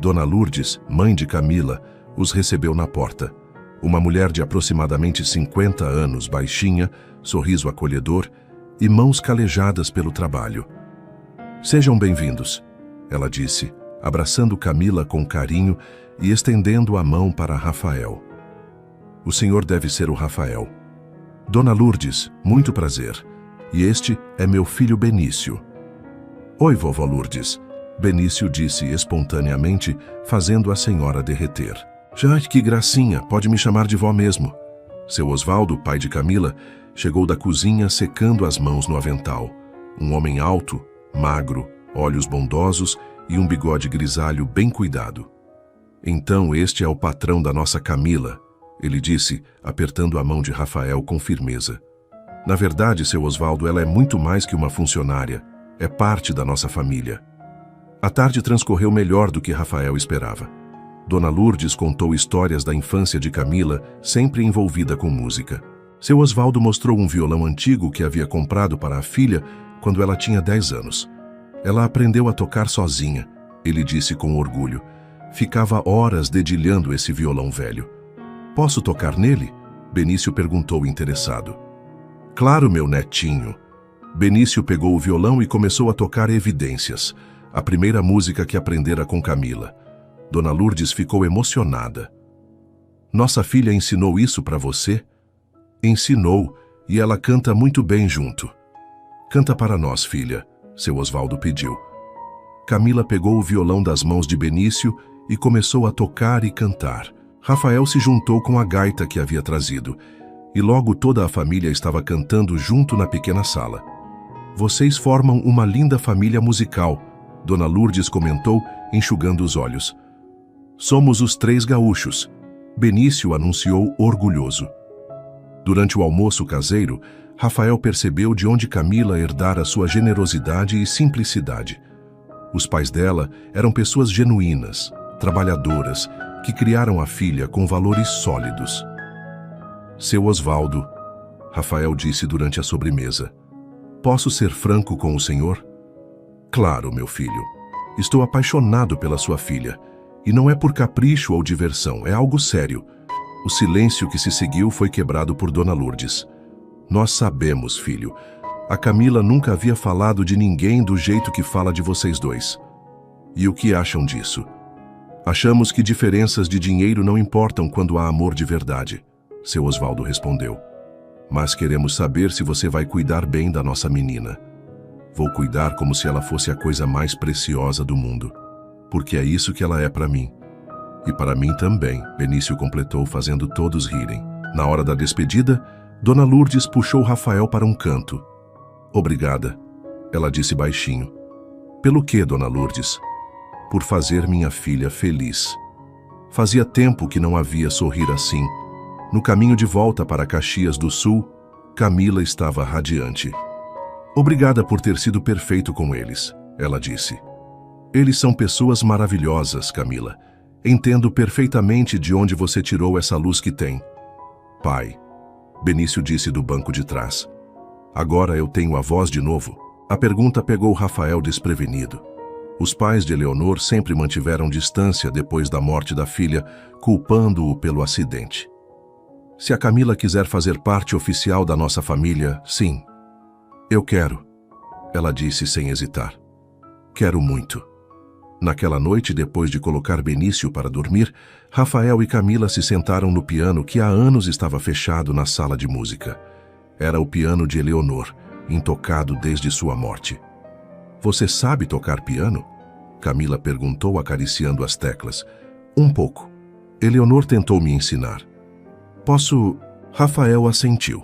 [SPEAKER 1] Dona Lourdes, mãe de Camila, os recebeu na porta. Uma mulher de aproximadamente 50 anos, baixinha, sorriso acolhedor e mãos calejadas pelo trabalho. Sejam bem-vindos, ela disse, abraçando Camila com carinho e estendendo a mão para Rafael. O senhor deve ser o Rafael. Dona Lourdes, muito prazer. E este é meu filho Benício. Oi, vovó Lourdes, Benício disse espontaneamente, fazendo a senhora derreter. Já, que gracinha, pode me chamar de vó mesmo. Seu Osvaldo, pai de Camila, chegou da cozinha secando as mãos no avental. Um homem alto, magro, olhos bondosos e um bigode grisalho bem cuidado. Então este é o patrão da nossa Camila, ele disse, apertando a mão de Rafael com firmeza. Na verdade, seu Osvaldo, ela é muito mais que uma funcionária. É parte da nossa família. A tarde transcorreu melhor do que Rafael esperava. Dona Lourdes contou histórias da infância de Camila, sempre envolvida com música. Seu Osvaldo mostrou um violão antigo que havia comprado para a filha quando ela tinha 10 anos. Ela aprendeu a tocar sozinha, ele disse com orgulho. Ficava horas dedilhando esse violão velho. Posso tocar nele? Benício perguntou interessado. Claro, meu netinho. Benício pegou o violão e começou a tocar Evidências, a primeira música que aprendera com Camila. Dona Lourdes ficou emocionada. Nossa filha ensinou isso para você? Ensinou, e ela canta muito bem junto. Canta para nós, filha, seu Osvaldo pediu. Camila pegou o violão das mãos de Benício e começou a tocar e cantar. Rafael se juntou com a gaita que havia trazido, e logo toda a família estava cantando junto na pequena sala. Vocês formam uma linda família musical, Dona Lourdes comentou, enxugando os olhos. Somos os 3 gaúchos, Benício anunciou orgulhoso. Durante o almoço caseiro, Rafael percebeu de onde Camila herdara sua generosidade e simplicidade. Os pais dela eram pessoas genuínas, trabalhadoras, que criaram a filha com valores sólidos. Seu Osvaldo, Rafael disse durante a sobremesa, posso ser franco com o senhor? Claro, meu filho. Estou apaixonado pela sua filha. E não é por capricho ou diversão, é algo sério. O silêncio que se seguiu foi quebrado por Dona Lourdes. Nós sabemos, filho. A Camila nunca havia falado de ninguém do jeito que fala de vocês dois. E o que acham disso? Achamos que diferenças de dinheiro não importam quando há amor de verdade, seu Osvaldo respondeu. Mas queremos saber se você vai cuidar bem da nossa menina. Vou cuidar como se ela fosse a coisa mais preciosa do mundo, porque é isso que ela é para mim. E para mim também, Benício completou, fazendo todos rirem. Na hora da despedida, Dona Lourdes puxou Rafael para um canto. Obrigada, ela disse baixinho. Pelo quê, Dona Lourdes? Por fazer minha filha feliz. Fazia tempo que não a via sorrir assim. No caminho de volta para Caxias do Sul, Camila estava radiante. Obrigada por ter sido perfeito com eles, ela disse. Eles são pessoas maravilhosas, Camila. Entendo perfeitamente de onde você tirou essa luz que tem. Pai, Benício disse do banco de trás. Agora eu tenho a voz de novo. A pergunta pegou Rafael desprevenido. Os pais de Eleonor sempre mantiveram distância depois da morte da filha, culpando-o pelo acidente. Se a Camila quiser fazer parte oficial da nossa família, sim. Eu quero, ela disse sem hesitar. Quero muito. Naquela noite, depois de colocar Benício para dormir, Rafael e Camila se sentaram no piano que há anos estava fechado na sala de música. Era o piano de Eleonor, intocado desde sua morte. Você sabe tocar piano? Camila perguntou, acariciando as teclas. Um pouco. Eleonor tentou me ensinar. Posso... Rafael assentiu.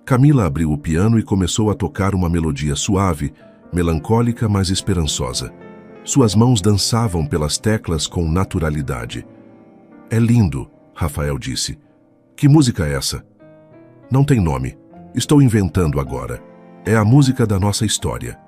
[SPEAKER 1] Camila abriu o piano e começou a tocar uma melodia suave, melancólica, mas esperançosa. Suas mãos dançavam pelas teclas com naturalidade. É lindo, Rafael disse. Que música é essa? Não tem nome. Estou inventando agora. É a música da nossa história.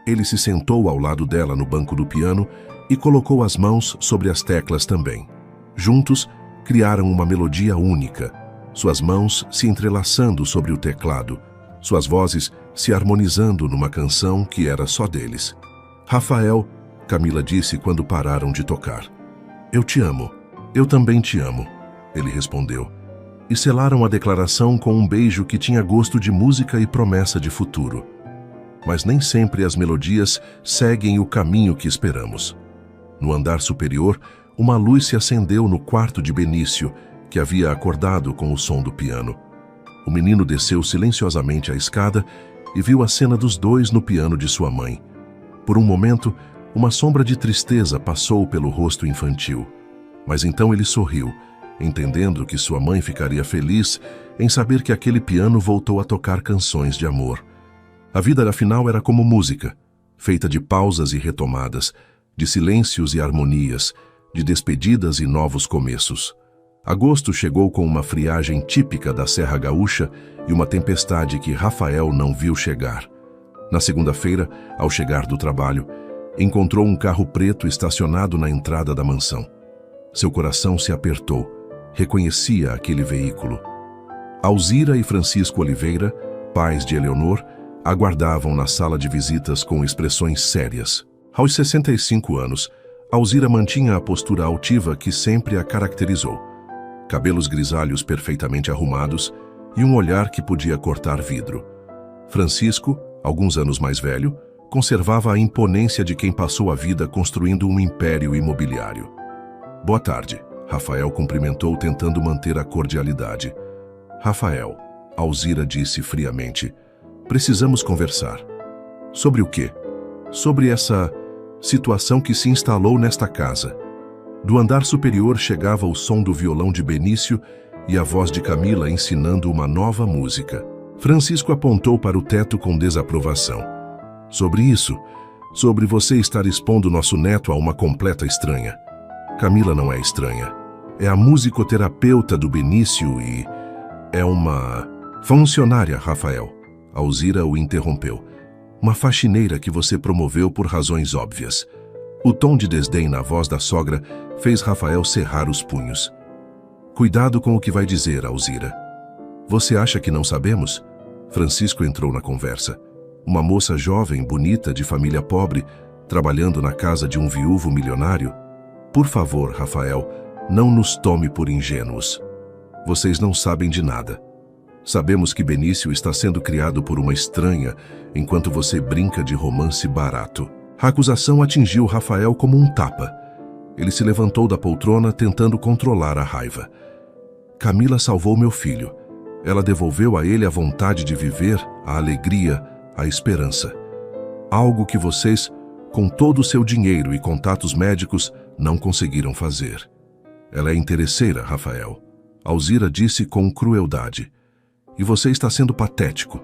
[SPEAKER 1] Ele se sentou ao lado dela no banco do piano e colocou as mãos sobre as teclas também. Juntos, criaram uma melodia única, suas mãos se entrelaçando sobre o teclado, suas vozes se harmonizando numa canção que era só deles. Rafael, Camila disse quando pararam de tocar. Eu te amo. Eu também te amo, ele respondeu. E selaram a declaração com um beijo que tinha gosto de música e promessa de futuro. Mas nem sempre as melodias seguem o caminho que esperamos. No andar superior, uma luz se acendeu no quarto de Benício, que havia acordado com o som do piano. O menino desceu silenciosamente a escada e viu a cena dos dois no piano de sua mãe. Por um momento, uma sombra de tristeza passou pelo rosto infantil. Mas então ele sorriu, entendendo que sua mãe ficaria feliz em saber que aquele piano voltou a tocar canções de amor. A vida, afinal, era como música, feita de pausas e retomadas, de silêncios e harmonias, de despedidas e novos começos. Agosto chegou com uma friagem típica da Serra Gaúcha e uma tempestade que Rafael não viu chegar. Na segunda-feira, ao chegar do trabalho, encontrou um carro preto estacionado na entrada da mansão. Seu coração se apertou. Reconhecia aquele veículo. Alzira e Francisco Oliveira, pais de Eleonor, aguardavam na sala de visitas com expressões sérias. Aos 65 anos, Alzira mantinha a postura altiva que sempre a caracterizou. Cabelos grisalhos perfeitamente arrumados e um olhar que podia cortar vidro. Francisco, alguns anos mais velho, conservava a imponência de quem passou a vida construindo um império imobiliário. Boa tarde, Rafael cumprimentou tentando manter a cordialidade. Rafael, Alzira disse friamente, precisamos conversar. Sobre o quê? Sobre essa situação que se instalou nesta casa. Do andar superior chegava o som do violão de Benício e a voz de Camila ensinando uma nova música. Francisco apontou para o teto com desaprovação. Sobre isso, sobre você estar expondo nosso neto a uma completa estranha. Camila não é estranha. É a musicoterapeuta do Benício e... é uma... funcionária, Rafael. Alzira o interrompeu. Uma faxineira que você promoveu por razões óbvias. O tom de desdém na voz da sogra fez Rafael cerrar os punhos. Cuidado com o que vai dizer, Alzira. Você acha que não sabemos? Francisco entrou na conversa. Uma moça jovem, bonita, de família pobre, trabalhando na casa de um viúvo milionário? Por favor, Rafael, não nos tome por ingênuos. Vocês não sabem de nada. Sabemos que Benício está sendo criado por uma estranha, enquanto você brinca de romance barato. A acusação atingiu Rafael como um tapa. Ele se levantou da poltrona tentando controlar a raiva. Camila salvou meu filho. Ela devolveu a ele a vontade de viver, a alegria, a esperança. Algo que vocês, com todo o seu dinheiro e contatos médicos, não conseguiram fazer. Ela é interesseira, Rafael. Alzira disse com crueldade. E você está sendo patético.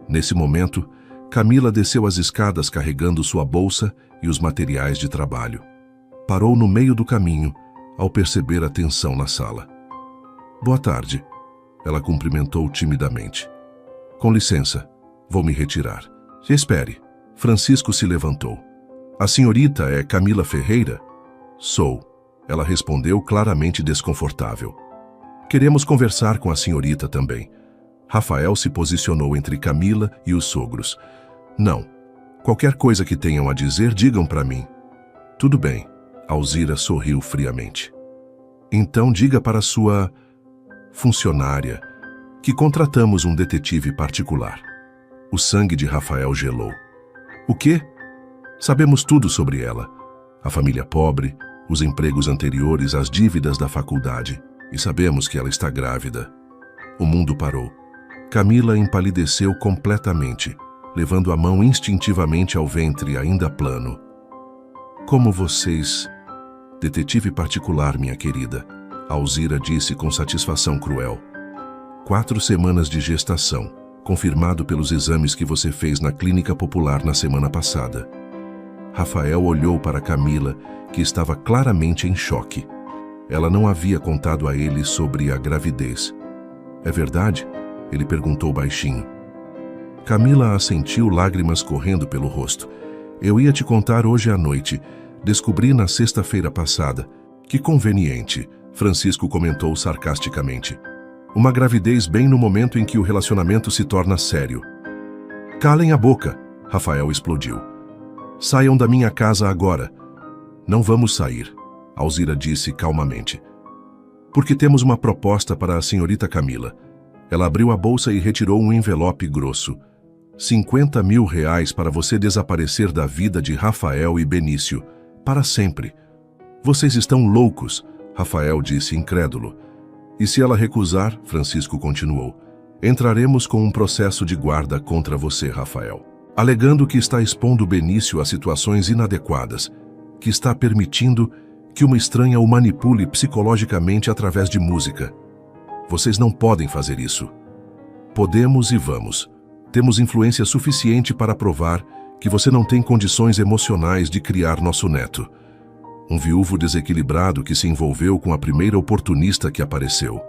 [SPEAKER 1] Nesse momento, Camila desceu as escadas carregando sua bolsa e os materiais de trabalho. Parou no meio do caminho, ao perceber a tensão na sala. Boa tarde. Ela cumprimentou timidamente. Com licença, vou me retirar. Espere. Francisco se levantou. A senhorita é Camila Ferreira? Sou. Ela respondeu claramente desconfortável. Queremos conversar com a senhorita também. Rafael se posicionou entre Camila e os sogros. Não. Qualquer coisa que tenham a dizer, digam para mim. Tudo bem. Alzira sorriu friamente. Então diga para sua funcionária que contratamos um detetive particular. O sangue de Rafael gelou. O quê? Sabemos tudo sobre ela. A família pobre, os empregos anteriores, as dívidas da faculdade. E sabemos que ela está grávida. O mundo parou. Camila empalideceu completamente, levando a mão instintivamente ao ventre ainda plano. Como vocês... Detetive particular, minha querida. Alzira disse com satisfação cruel. 4 semanas de gestação, confirmado pelos exames que você fez na clínica popular na semana passada. Rafael olhou para Camila, que estava claramente em choque. Ela não havia contado a ele sobre a gravidez. É verdade? Ele perguntou baixinho. Camila assentiu, lágrimas correndo pelo rosto. Eu ia te contar hoje à noite. Descobri na sexta-feira passada. Que conveniente, Francisco comentou sarcasticamente. Uma gravidez bem no momento em que o relacionamento se torna sério. Calem a boca, Rafael explodiu. Saiam da minha casa agora. Não vamos sair, Alzira disse calmamente. Porque temos uma proposta para a senhorita Camila. Ela abriu a bolsa e retirou um envelope grosso. 50 mil reais para você desaparecer da vida de Rafael e Benício, para sempre. Vocês estão loucos, Rafael disse incrédulo. E se ela recusar, Francisco continuou, entraremos com um processo de guarda contra você, Rafael, alegando que está expondo Benício a situações inadequadas, que está permitindo que uma estranha o manipule psicologicamente através de música. Vocês não podem fazer isso. Podemos e vamos. Temos influência suficiente para provar que você não tem condições emocionais de criar nosso neto. Um viúvo desequilibrado que se envolveu com a primeira oportunista que apareceu.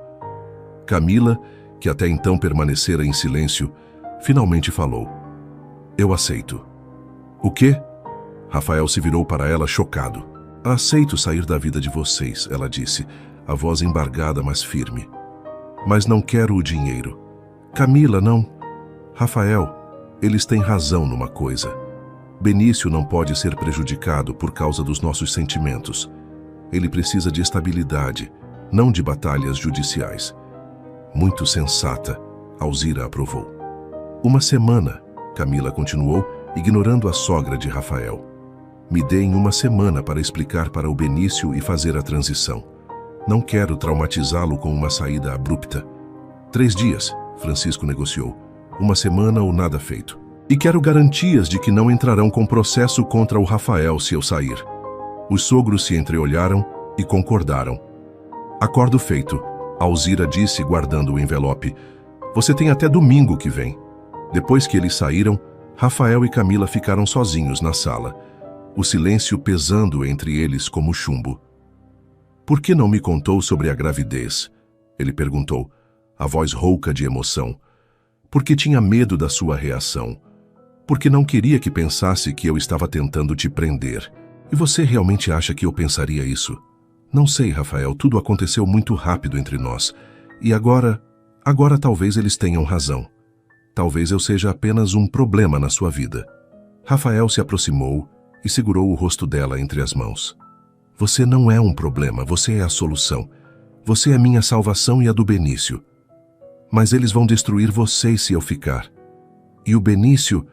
[SPEAKER 1] Camila, que até então permanecera em silêncio, finalmente falou. Eu aceito. O quê? Rafael se virou para ela chocado. Aceito sair da vida de vocês, ela disse, a voz embargada, mas firme. Mas não quero o dinheiro. Camila, não. Rafael, eles têm razão numa coisa. Benício não pode ser prejudicado por causa dos nossos sentimentos. Ele precisa de estabilidade, não de batalhas judiciais. Muito sensata, Alzira aprovou. 1 semana, Camila continuou, ignorando a sogra de Rafael. Me deem 1 semana para explicar para o Benício e fazer a transição. Não quero traumatizá-lo com uma saída abrupta. 3 dias, Francisco negociou. 1 semana ou nada feito. E quero garantias de que não entrarão com processo contra o Rafael se eu sair. Os sogros se entreolharam e concordaram. Acordo feito, Alzira disse guardando o envelope. Você tem até domingo que vem. Depois que eles saíram, Rafael e Camila ficaram sozinhos na sala, o silêncio pesando entre eles como chumbo. Por que não me contou sobre a gravidez? Ele perguntou, a voz rouca de emoção. Porque tinha medo da sua reação. Porque não queria que pensasse que eu estava tentando te prender. E você realmente acha que eu pensaria isso? Não sei, Rafael, tudo aconteceu muito rápido entre nós. E agora talvez eles tenham razão. Talvez eu seja apenas um problema na sua vida. Rafael se aproximou e segurou o rosto dela entre as mãos. Você não é um problema, você é a solução. Você é minha salvação e a do Benício. Mas eles vão destruir vocês se eu ficar. E o Benício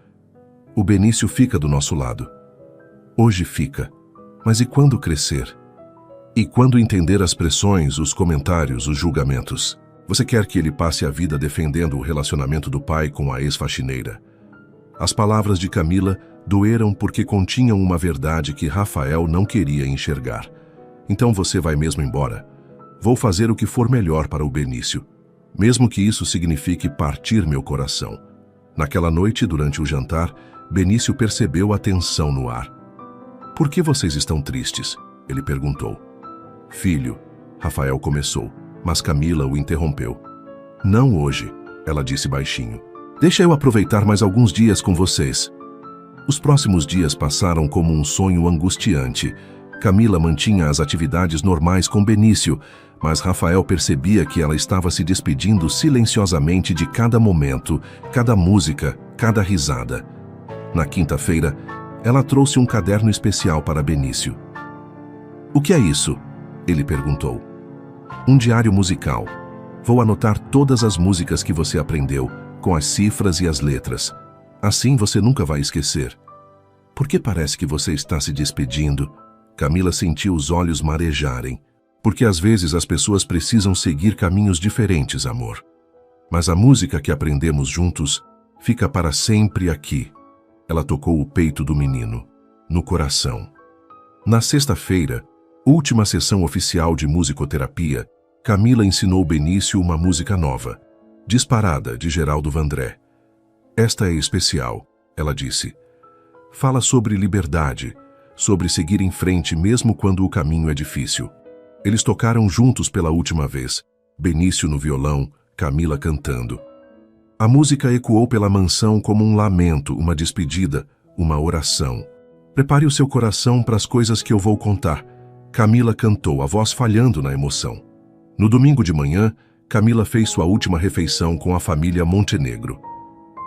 [SPEAKER 1] fica do nosso lado. Hoje fica. Mas e quando crescer? E quando entender as pressões, os comentários, os julgamentos? Você quer que ele passe a vida defendendo o relacionamento do pai com a ex-faxineira? As palavras de Camila doeram porque continham uma verdade que Rafael não queria enxergar. Então você vai mesmo embora? Vou fazer o que for melhor para o Benício, mesmo que isso signifique partir meu coração. Naquela noite, durante o jantar, Benício percebeu a tensão no ar. Por que vocês estão tristes? Ele perguntou. Filho, Rafael começou, mas Camila o interrompeu. Não hoje, ela disse baixinho. Deixa eu aproveitar mais alguns dias com vocês. Os próximos dias passaram como um sonho angustiante. Camila mantinha as atividades normais com Benício, mas Rafael percebia que ela estava se despedindo silenciosamente de cada momento, cada música, cada risada. Na quinta-feira, ela trouxe um caderno especial para Benício. O que é isso? Ele perguntou. Um diário musical. Vou anotar todas as músicas que você aprendeu, com as cifras e as letras. Assim você nunca vai esquecer. Por que parece que você está se despedindo? Camila sentiu os olhos marejarem. Porque às vezes as pessoas precisam seguir caminhos diferentes, amor. Mas a música que aprendemos juntos fica para sempre aqui. Ela tocou o peito do menino, no coração. Na sexta-feira, última sessão oficial de musicoterapia, Camila ensinou Benício uma música nova, Disparada, de Geraldo Vandré. Esta é especial, ela disse. Fala sobre liberdade, sobre seguir em frente mesmo quando o caminho é difícil. Eles tocaram juntos pela última vez, Benício no violão, Camila cantando. A música ecoou pela mansão como um lamento, uma despedida, uma oração. Prepare o seu coração para as coisas que eu vou contar. Camila cantou, a voz falhando na emoção. No domingo de manhã, Camila fez sua última refeição com a família Montenegro.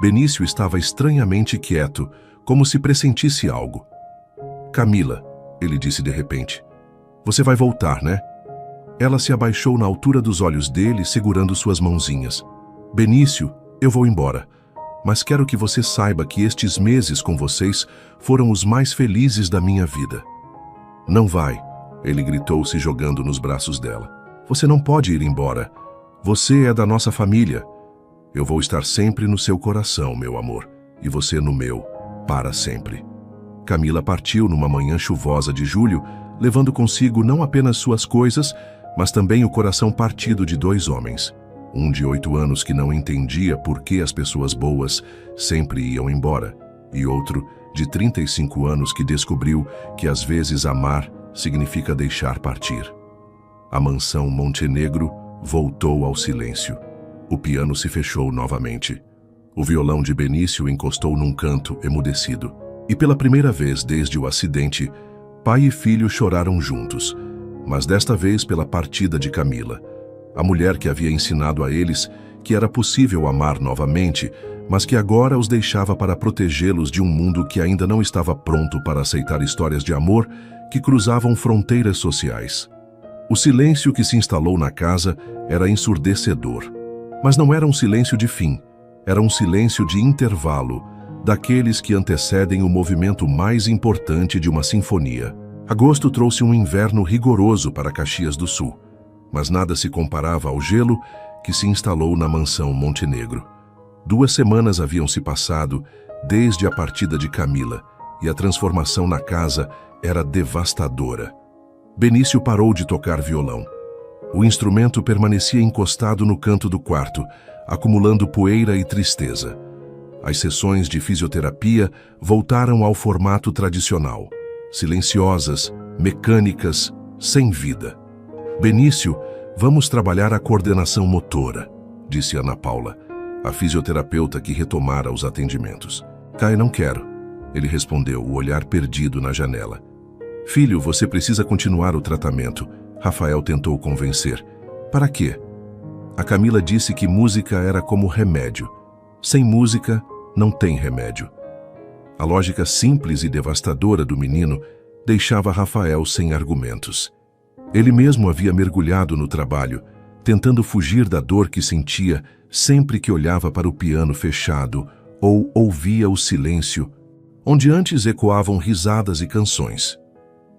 [SPEAKER 1] Benício estava estranhamente quieto, como se pressentisse algo. Camila, ele disse de repente, você vai voltar, né? Ela se abaixou na altura dos olhos dele, segurando suas mãozinhas. Benício, eu vou embora, mas quero que você saiba que estes meses com vocês foram os mais felizes da minha vida. Não vai, ele gritou, se jogando nos braços dela. Você não pode ir embora. Você é da nossa família. Eu vou estar sempre no seu coração, meu amor, e você no meu, para sempre. Camila partiu numa manhã chuvosa de julho, levando consigo não apenas suas coisas, mas também o coração partido de dois homens. Um de 8 anos que não entendia por que as pessoas boas sempre iam embora, e outro de 35 anos que descobriu que às vezes amar significa deixar partir. A mansão Montenegro voltou ao silêncio. O piano se fechou novamente. O violão de Benício encostou num canto, emudecido. E pela primeira vez desde o acidente, pai e filho choraram juntos, mas desta vez pela partida de Camila, a mulher que havia ensinado a eles que era possível amar novamente, mas que agora os deixava para protegê-los de um mundo que ainda não estava pronto para aceitar histórias de amor que cruzavam fronteiras sociais. O silêncio que se instalou na casa era ensurdecedor, mas não era um silêncio de fim, era um silêncio de intervalo, daqueles que antecedem o movimento mais importante de uma sinfonia. Agosto trouxe um inverno rigoroso para Caxias do Sul, mas nada se comparava ao gelo que se instalou na mansão Montenegro. 2 semanas haviam se passado desde a partida de Camila, e a transformação na casa era devastadora. Benício parou de tocar violão. O instrumento permanecia encostado no canto do quarto, acumulando poeira e tristeza. As sessões de fisioterapia voltaram ao formato tradicional, silenciosas, mecânicas, sem vida. Benício, vamos trabalhar a coordenação motora, disse Ana Paula, a fisioterapeuta que retomara os atendimentos. Caio, não quero, ele respondeu, o olhar perdido na janela. Filho, você precisa continuar o tratamento, Rafael tentou convencer. Para quê? A Camila disse que música era como remédio. Sem música, não tem remédio. A lógica simples e devastadora do menino deixava Rafael sem argumentos. Ele mesmo havia mergulhado no trabalho, tentando fugir da dor que sentia sempre que olhava para o piano fechado ou ouvia o silêncio, onde antes ecoavam risadas e canções.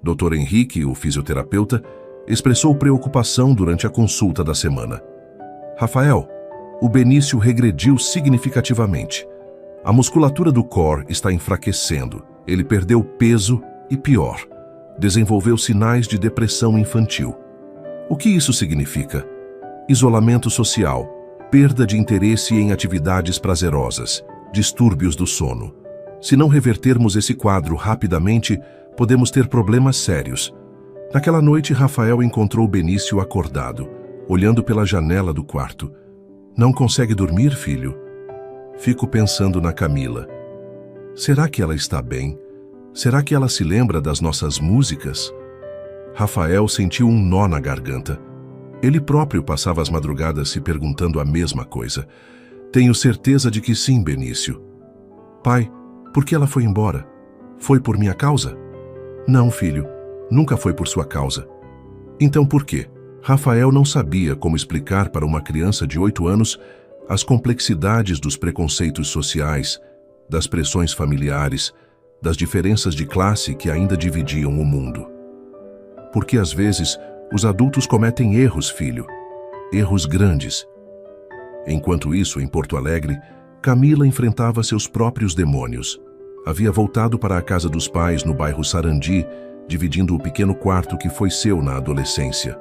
[SPEAKER 1] Dr. Henrique, o fisioterapeuta, expressou preocupação durante a consulta da semana. Rafael, o Benício regrediu significativamente. A musculatura do core está enfraquecendo, ele perdeu peso e, pior, desenvolveu sinais de depressão infantil. O que isso significa? Isolamento social, perda de interesse em atividades prazerosas, distúrbios do sono. Se não revertermos esse quadro rapidamente, podemos ter problemas sérios. Naquela noite, Rafael encontrou Benício acordado, olhando pela janela do quarto. Não consegue dormir, filho? Fico pensando na Camila. Será que ela está bem? Será que ela se lembra das nossas músicas? Rafael sentiu um nó na garganta. Ele próprio passava as madrugadas se perguntando a mesma coisa. Tenho certeza de que sim, Benício. Pai, por que ela foi embora? Foi por minha causa? Não, filho, nunca foi por sua causa. Então por quê? Rafael não sabia como explicar para uma criança de 8 anos as complexidades dos preconceitos sociais, das pressões familiares, das diferenças de classe que ainda dividiam o mundo. Porque às vezes os adultos cometem erros, filho, erros grandes. Enquanto isso, em Porto Alegre, Camila enfrentava seus próprios demônios. Havia voltado para a casa dos pais no bairro Sarandi, dividindo o pequeno quarto que foi seu na adolescência.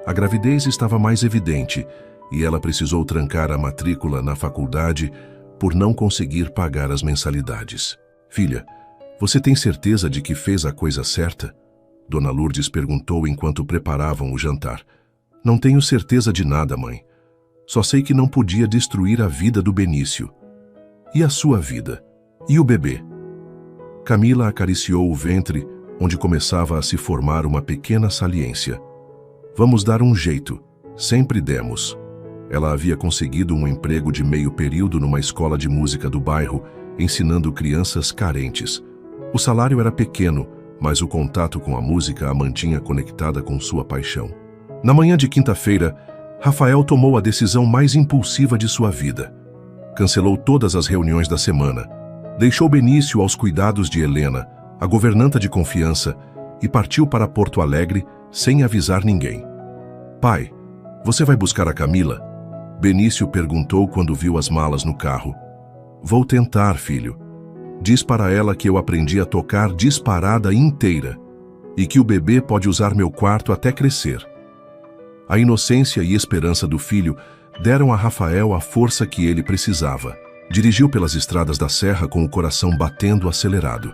[SPEAKER 1] A gravidez estava mais evidente e ela precisou trancar a matrícula na faculdade por não conseguir pagar as mensalidades. Filha, você tem certeza de que fez a coisa certa? Dona Lourdes perguntou enquanto preparavam o jantar. Não tenho certeza de nada, mãe. Só sei que não podia destruir a vida do Benício. E a sua vida? E o bebê? Camila acariciou o ventre, onde começava a se formar uma pequena saliência. Vamos dar um jeito. Sempre demos. Ela havia conseguido um emprego de meio período numa escola de música do bairro, ensinando crianças carentes. O salário era pequeno, mas o contato com a música a mantinha conectada com sua paixão. Na manhã de quinta-feira, Rafael tomou a decisão mais impulsiva de sua vida. Cancelou todas as reuniões da semana, deixou Benício aos cuidados de Helena, a governanta de confiança, e partiu para Porto Alegre sem avisar ninguém. Pai, você vai buscar a Camila? Benício perguntou quando viu as malas no carro. Vou tentar, filho. Diz para ela que eu aprendi a tocar disparada inteira e que o bebê pode usar meu quarto até crescer. A inocência e esperança do filho deram a Rafael a força que ele precisava. Dirigiu pelas estradas da serra com o coração batendo acelerado,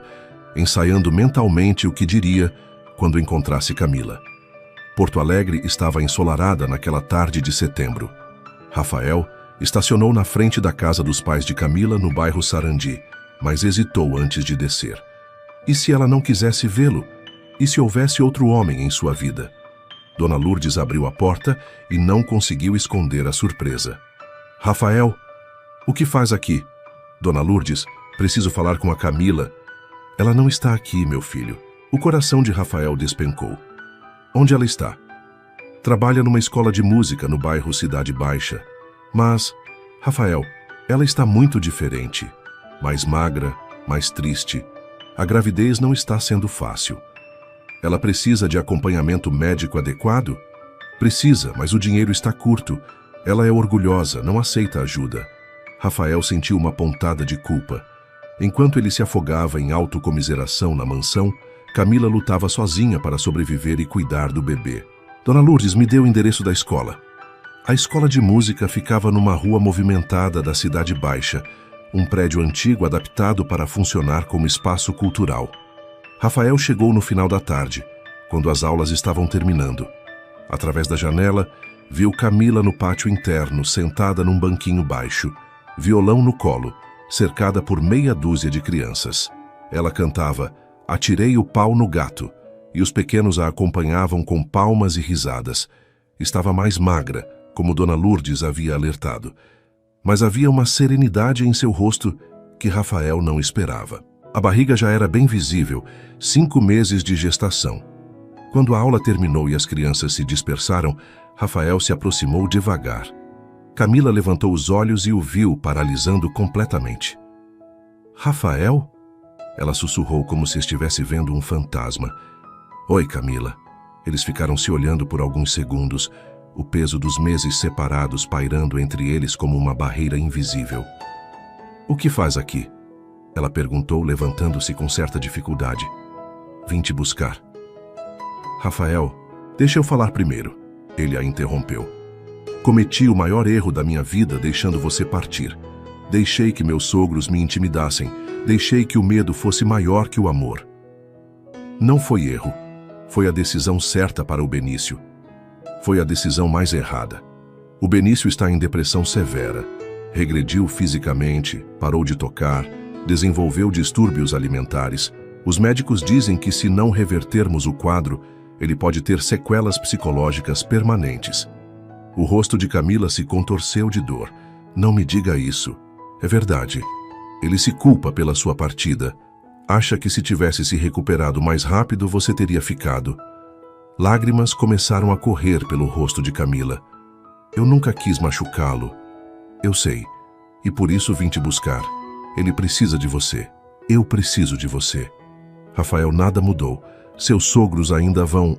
[SPEAKER 1] ensaiando mentalmente o que diria quando encontrasse Camila. Porto Alegre estava ensolarada naquela tarde de setembro. Rafael estacionou na frente da casa dos pais de Camila no bairro Sarandi, mas hesitou antes de descer. E se ela não quisesse vê-lo? E se houvesse outro homem em sua vida? Dona Lourdes abriu a porta e não conseguiu esconder a surpresa. Rafael, o que faz aqui? Dona Lourdes, preciso falar com a Camila. Ela não está aqui, meu filho. O coração de Rafael despencou. Onde ela está? Trabalha numa escola de música no bairro Cidade Baixa. Mas, Rafael, ela está muito diferente. Mais magra, mais triste. A gravidez não está sendo fácil. Ela precisa de acompanhamento médico adequado? Precisa, mas o dinheiro está curto. Ela é orgulhosa, não aceita ajuda. Rafael sentiu uma pontada de culpa. Enquanto ele se afogava em autocomiseração na mansão, Camila lutava sozinha para sobreviver e cuidar do bebê. Dona Lourdes me deu o endereço da escola. A escola de música ficava numa rua movimentada da Cidade Baixa, um prédio antigo adaptado para funcionar como espaço cultural. Rafael chegou no final da tarde, quando as aulas estavam terminando. Através da janela, viu Camila no pátio interno, sentada num banquinho baixo, violão no colo, cercada por meia dúzia de crianças. Ela cantava "Atirei o pau no gato", e os pequenos a acompanhavam com palmas e risadas. Estava mais magra, como Dona Lourdes havia alertado. Mas havia uma serenidade em seu rosto que Rafael não esperava. A barriga já era bem visível, 5 meses de gestação. Quando a aula terminou e as crianças se dispersaram, Rafael se aproximou devagar. Camila levantou os olhos e o viu, paralisando completamente. Rafael? Ela sussurrou como se estivesse vendo um fantasma. Oi, Camila. Eles ficaram se olhando por alguns segundos, o peso dos meses separados pairando entre eles como uma barreira invisível. O que faz aqui? Ela perguntou, levantando-se com certa dificuldade. Vim te buscar. Rafael, deixa eu falar primeiro. Ele a interrompeu. Cometi o maior erro da minha vida deixando você partir. Deixei que meus sogros me intimidassem. Deixei que o medo fosse maior que o amor. Não foi erro. Foi a decisão certa para o Benício. Foi a decisão mais errada. O Benício está em depressão severa. Regrediu fisicamente, parou de tocar, desenvolveu distúrbios alimentares. Os médicos dizem que se não revertermos o quadro, ele pode ter sequelas psicológicas permanentes. O rosto de Camila se contorceu de dor. Não me diga isso. É verdade. Ele se culpa pela sua partida. Acha que se tivesse se recuperado mais rápido, você teria ficado. Lágrimas começaram a correr pelo rosto de Camila. Eu nunca quis machucá-lo. Eu sei. E por isso vim te buscar. Ele precisa de você. Eu preciso de você. Rafael, nada mudou. Seus sogros ainda vão...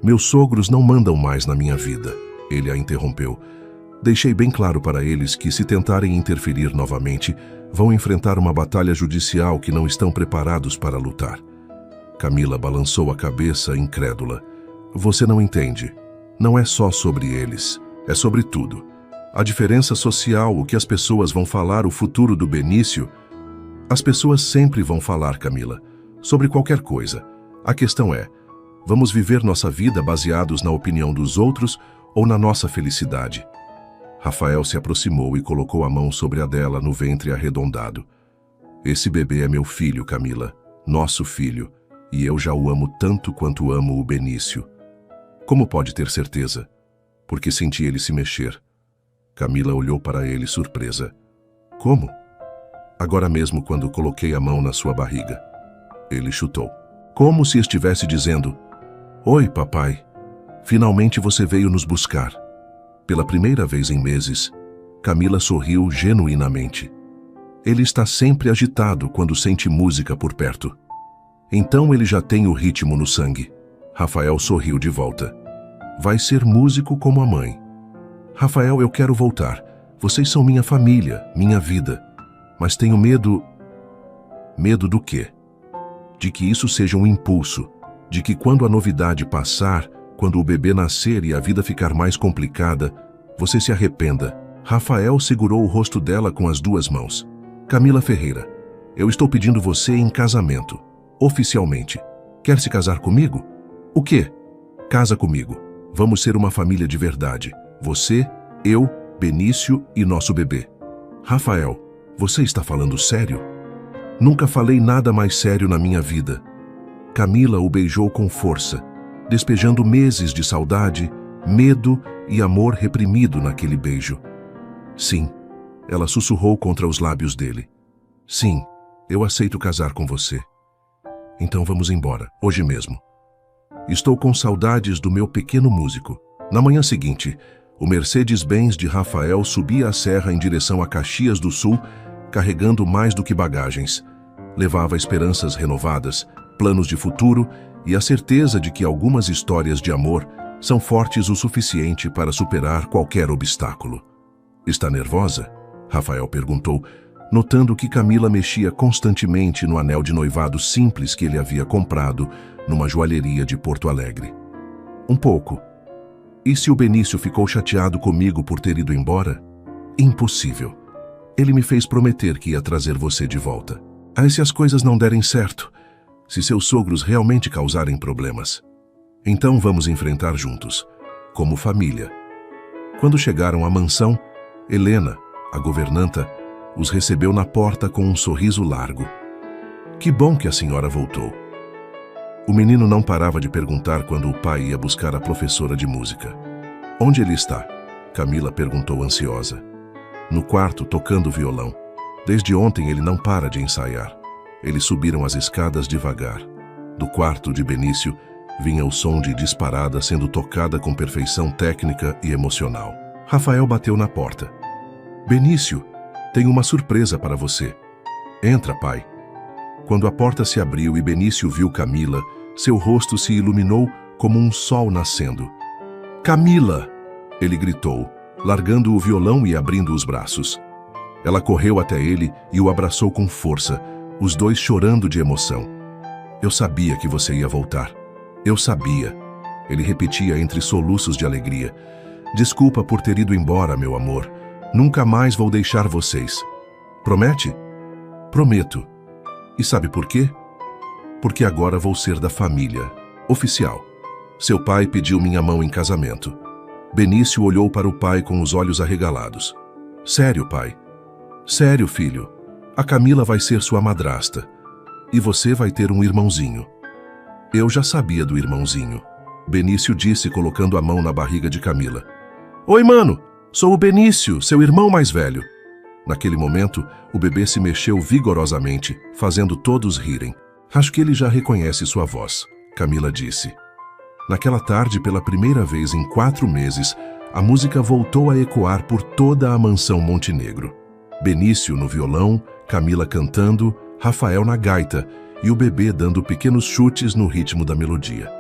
[SPEAKER 1] Meus sogros não mandam mais na minha vida. Ele a interrompeu. Deixei bem claro para eles que, se tentarem interferir novamente, vão enfrentar uma batalha judicial que não estão preparados para lutar. Camila balançou a cabeça, incrédula. Você não entende. Não é só sobre eles, é sobre tudo. A diferença social, o que as pessoas vão falar, o futuro do Benício. As pessoas sempre vão falar, Camila, sobre qualquer coisa. A questão é, vamos viver nossa vida baseados na opinião dos outros ou na nossa felicidade? Rafael se aproximou e colocou a mão sobre a dela no ventre arredondado. Esse bebê é meu filho, Camila, nosso filho, e eu já o amo tanto quanto amo o Benício. Como pode ter certeza? Porque senti ele se mexer. Camila olhou para ele surpresa. Como? Agora mesmo, quando coloquei a mão na sua barriga. Ele chutou. Como se estivesse dizendo: Oi, papai. Finalmente você veio nos buscar. Pela primeira vez em meses, Camila sorriu genuinamente. Ele está sempre agitado quando sente música por perto. Então ele já tem o ritmo no sangue. Rafael sorriu de volta. Vai ser músico como a mãe. Rafael, eu quero voltar. Vocês são minha família, minha vida. Mas tenho medo... Medo do quê? De que isso seja um impulso. De que quando a novidade passar, quando o bebê nascer e a vida ficar mais complicada, você se arrependa. Rafael segurou o rosto dela com as duas mãos. Camila Ferreira, eu estou pedindo você em casamento. Oficialmente. Quer se casar comigo? O quê? Casa comigo. Vamos ser uma família de verdade. Você, eu, Benício e nosso bebê. Rafael, você está falando sério? Nunca falei nada mais sério na minha vida. Camila o beijou com força, despejando meses de saudade, medo e amor reprimido naquele beijo. Sim, ela sussurrou contra os lábios dele. Sim, eu aceito casar com você. Então vamos embora, hoje mesmo. Estou com saudades do meu pequeno músico. Na manhã seguinte, o Mercedes-Benz de Rafael subia a serra em direção a Caxias do Sul, carregando mais do que bagagens. Levava esperanças renovadas, planos de futuro e a certeza de que algumas histórias de amor são fortes o suficiente para superar qualquer obstáculo. Está nervosa? Rafael perguntou, notando que Camila mexia constantemente no anel de noivado simples que ele havia comprado numa joalheria de Porto Alegre. Um pouco. E se o Benício ficou chateado comigo por ter ido embora? Impossível. Ele me fez prometer que ia trazer você de volta. Ah, se as coisas não derem certo, se seus sogros realmente causarem problemas, então vamos enfrentar juntos, como família. Quando chegaram à mansão, Helena, a governanta, os recebeu na porta com um sorriso largo. Que bom que a senhora voltou. O menino não parava de perguntar quando o pai ia buscar a professora de música. Onde ele está? Camila perguntou ansiosa. No quarto, tocando violão. Desde ontem ele não para de ensaiar. Eles subiram as escadas devagar. Do quarto de Benício vinha o som de disparada sendo tocada com perfeição técnica e emocional. Rafael bateu na porta. Benício, tenho uma surpresa para você. Entra, pai. Quando a porta se abriu e Benício viu Camila, seu rosto se iluminou como um sol nascendo. Camila! Ele gritou, largando o violão e abrindo os braços. Ela correu até ele e o abraçou com força, os dois chorando de emoção. Eu sabia que você ia voltar. Eu sabia. Ele repetia entre soluços de alegria. Desculpa por ter ido embora, meu amor. Nunca mais vou deixar vocês. Promete? Prometo. E sabe por quê? Porque agora vou ser da família. Oficial. Seu pai pediu minha mão em casamento. Benício olhou para o pai com os olhos arregalados. Sério, pai? Sério, filho. A Camila vai ser sua madrasta. E você vai ter um irmãozinho. Eu já sabia do irmãozinho. Benício disse colocando a mão na barriga de Camila. Oi, mano. Sou o Benício, seu irmão mais velho. Naquele momento, o bebê se mexeu vigorosamente, fazendo todos rirem. Acho que ele já reconhece sua voz, Camila disse. Naquela tarde, pela primeira vez em 4 meses, a música voltou a ecoar por toda a mansão Montenegro. Benício no violão, Camila cantando, Rafael na gaita e o bebê dando pequenos chutes no ritmo da melodia.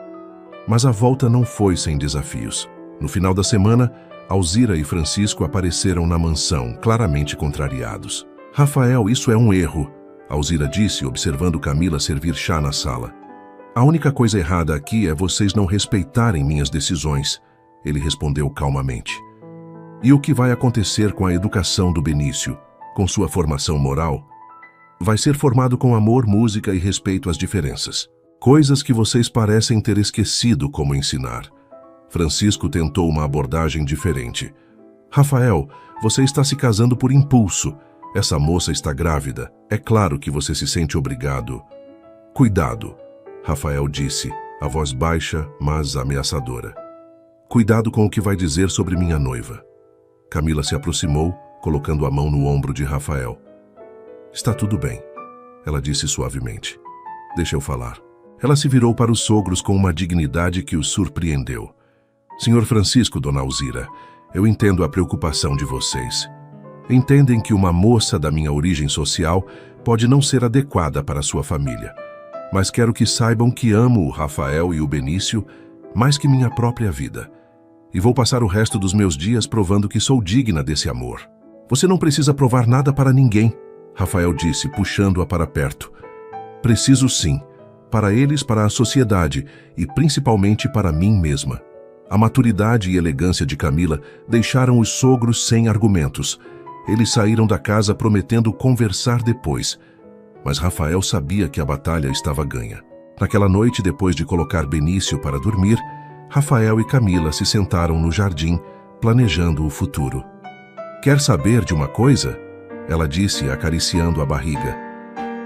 [SPEAKER 1] Mas a volta não foi sem desafios. No final da semana, Alzira e Francisco apareceram na mansão, claramente contrariados. Rafael, isso é um erro, Alzira disse, observando Camila servir chá na sala. A única coisa errada aqui é vocês não respeitarem minhas decisões. ele respondeu calmamente. E o que vai acontecer com a educação do Benício, com sua formação moral? Vai ser formado com amor, música e respeito às diferenças. Coisas que vocês parecem ter esquecido como ensinar. Francisco tentou uma abordagem diferente. Rafael, você está se casando por impulso. Essa moça está grávida. É claro que você se sente obrigado. Cuidado, Rafael disse, a voz baixa, mas ameaçadora. Cuidado com o que vai dizer sobre minha noiva. Camila se aproximou, colocando a mão no ombro de Rafael. Está tudo bem, ela disse suavemente. Deixa eu falar. Ela se virou para os sogros com uma dignidade que os surpreendeu. Senhor Francisco, dona Alzira, eu entendo a preocupação de vocês. Entendem que uma moça da minha origem social pode não ser adequada para sua família. Mas quero que saibam que amo o Rafael e o Benício mais que minha própria vida. E vou passar o resto dos meus dias provando que sou digna desse amor. Você não precisa provar nada para ninguém, Rafael disse, puxando-a para perto. Preciso sim, para eles, para a sociedade e principalmente para mim mesma. A maturidade e elegância de Camila deixaram os sogros sem argumentos. Eles saíram da casa prometendo conversar depois. Mas Rafael sabia que a batalha estava ganha. Naquela noite, depois de colocar Benício para dormir, Rafael e Camila se sentaram no jardim, planejando o futuro. Quer saber de uma coisa? Ela disse, acariciando a barriga.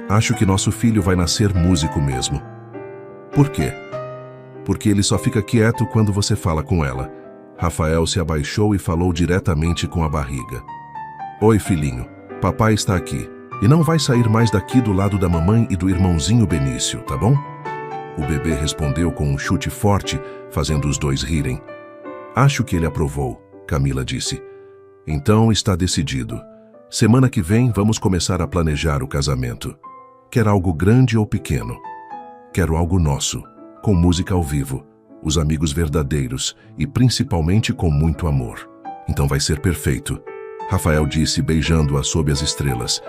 [SPEAKER 1] Acho que nosso filho vai nascer músico mesmo. Por quê? Porque ele só fica quieto quando você fala com ela. Rafael se abaixou e falou diretamente com a barriga. Oi, filhinho. Papai está aqui. E não vai sair mais daqui do lado da mamãe e do irmãozinho Benício, tá bom? O bebê respondeu com um chute forte, fazendo os dois rirem. Acho que ele aprovou, Camila disse. Então está decidido. Semana que vem vamos começar a planejar o casamento. Quer algo grande ou pequeno? Quero algo nosso, com música ao vivo, os amigos verdadeiros e principalmente com muito amor. Então vai ser perfeito, Rafael disse, beijando-a sob as estrelas.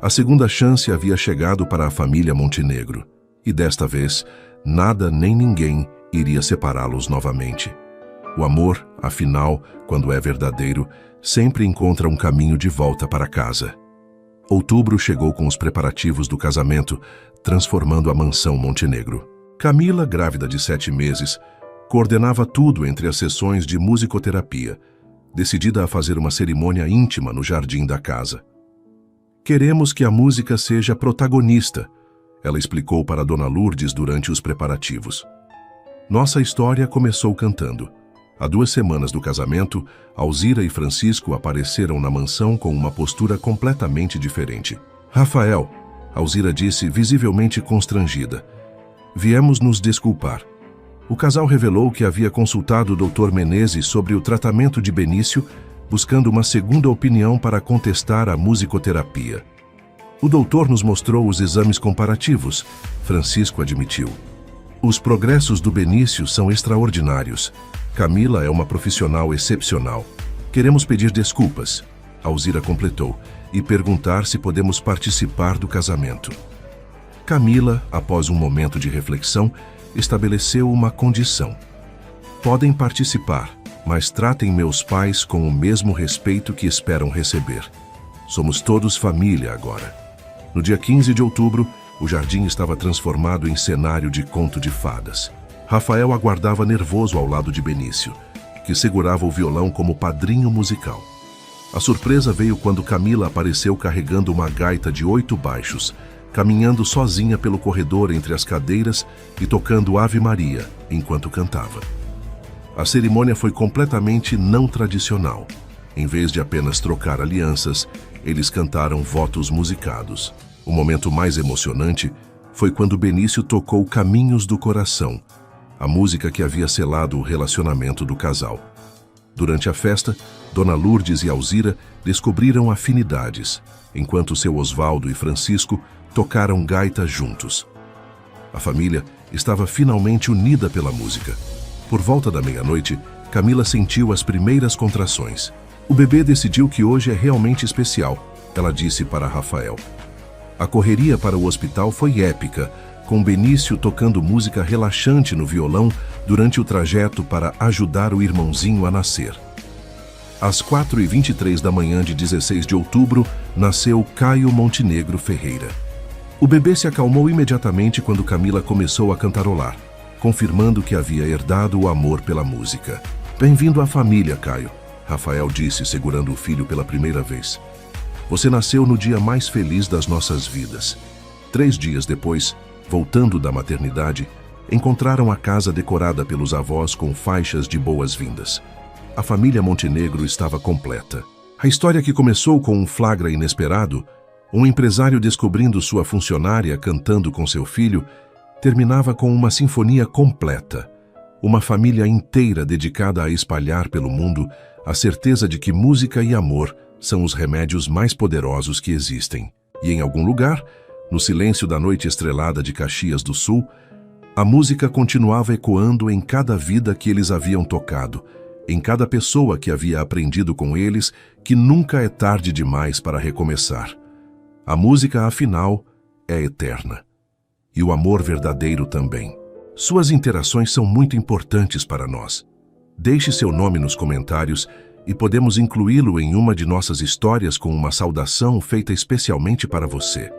[SPEAKER 1] A segunda chance havia chegado para a família Montenegro. E desta vez, nada nem ninguém iria separá-los novamente. O amor, afinal, quando é verdadeiro, sempre encontra um caminho de volta para casa. Outubro chegou com os preparativos do casamento, transformando a mansão Montenegro. Camila, grávida de 7 meses, coordenava tudo entre as sessões de musicoterapia, decidida a fazer uma cerimônia íntima no jardim da casa. Queremos que a música seja protagonista, ela explicou para Dona Lourdes durante os preparativos. Nossa história começou cantando. Há 2 semanas do casamento, Alzira e Francisco apareceram na mansão com uma postura completamente diferente. Rafael, Alzira disse, visivelmente constrangida. Viemos nos desculpar. O casal revelou que havia consultado o Dr. Menezes sobre o tratamento de Benício, buscando uma segunda opinião para contestar a musicoterapia. O doutor nos mostrou os exames comparativos, Francisco admitiu. Os progressos do Benício são extraordinários. Camila é uma profissional excepcional. Queremos pedir desculpas, Alzira completou, e perguntar se podemos participar do casamento. Camila, após um momento de reflexão, estabeleceu uma condição. Podem participar, mas tratem meus pais com o mesmo respeito que esperam receber. Somos todos família agora. No dia 15 de outubro, o jardim estava transformado em cenário de conto de fadas. Rafael aguardava nervoso ao lado de Benício, que segurava o violão como padrinho musical. A surpresa veio quando Camila apareceu carregando uma gaita de 8 baixos, caminhando sozinha pelo corredor entre as cadeiras e tocando Ave Maria enquanto cantava. A cerimônia foi completamente não tradicional. Em vez de apenas trocar alianças, eles cantaram votos musicados. O momento mais emocionante foi quando Benício tocou Caminhos do Coração, a música que havia selado o relacionamento do casal. Durante a festa, Dona Lourdes e Alzira descobriram afinidades, enquanto seu Osvaldo e Francisco tocaram gaita juntos. A família estava finalmente unida pela música. Por volta da meia-noite, Camila sentiu as primeiras contrações. O bebê decidiu que hoje é realmente especial, ela disse para Rafael. A correria para o hospital foi épica, com Benício tocando música relaxante no violão durante o trajeto para ajudar o irmãozinho a nascer. Às 4h23 da manhã de 16 de outubro, nasceu Caio Montenegro Ferreira. O bebê se acalmou imediatamente quando Camila começou a cantarolar, confirmando que havia herdado o amor pela música. "Bem-vindo à família, Caio", Rafael disse, segurando o filho pela primeira vez. "Você nasceu no dia mais feliz das nossas vidas." 3 dias depois, voltando da maternidade, encontraram a casa decorada pelos avós com faixas de boas-vindas. A família Montenegro estava completa. A história, que começou com um flagra inesperado, um empresário descobrindo sua funcionária cantando com seu filho, terminava com uma sinfonia completa. Uma família inteira dedicada a espalhar pelo mundo a certeza de que música e amor são os remédios mais poderosos que existem. E em algum lugar, no silêncio da noite estrelada de Caxias do Sul, a música continuava ecoando em cada vida que eles haviam tocado, em cada pessoa que havia aprendido com eles que nunca é tarde demais para recomeçar. A música, afinal, é eterna. E o amor verdadeiro também. Suas interações são muito importantes para nós. Deixe seu nome nos comentários e podemos incluí-lo em uma de nossas histórias com uma saudação feita especialmente para você.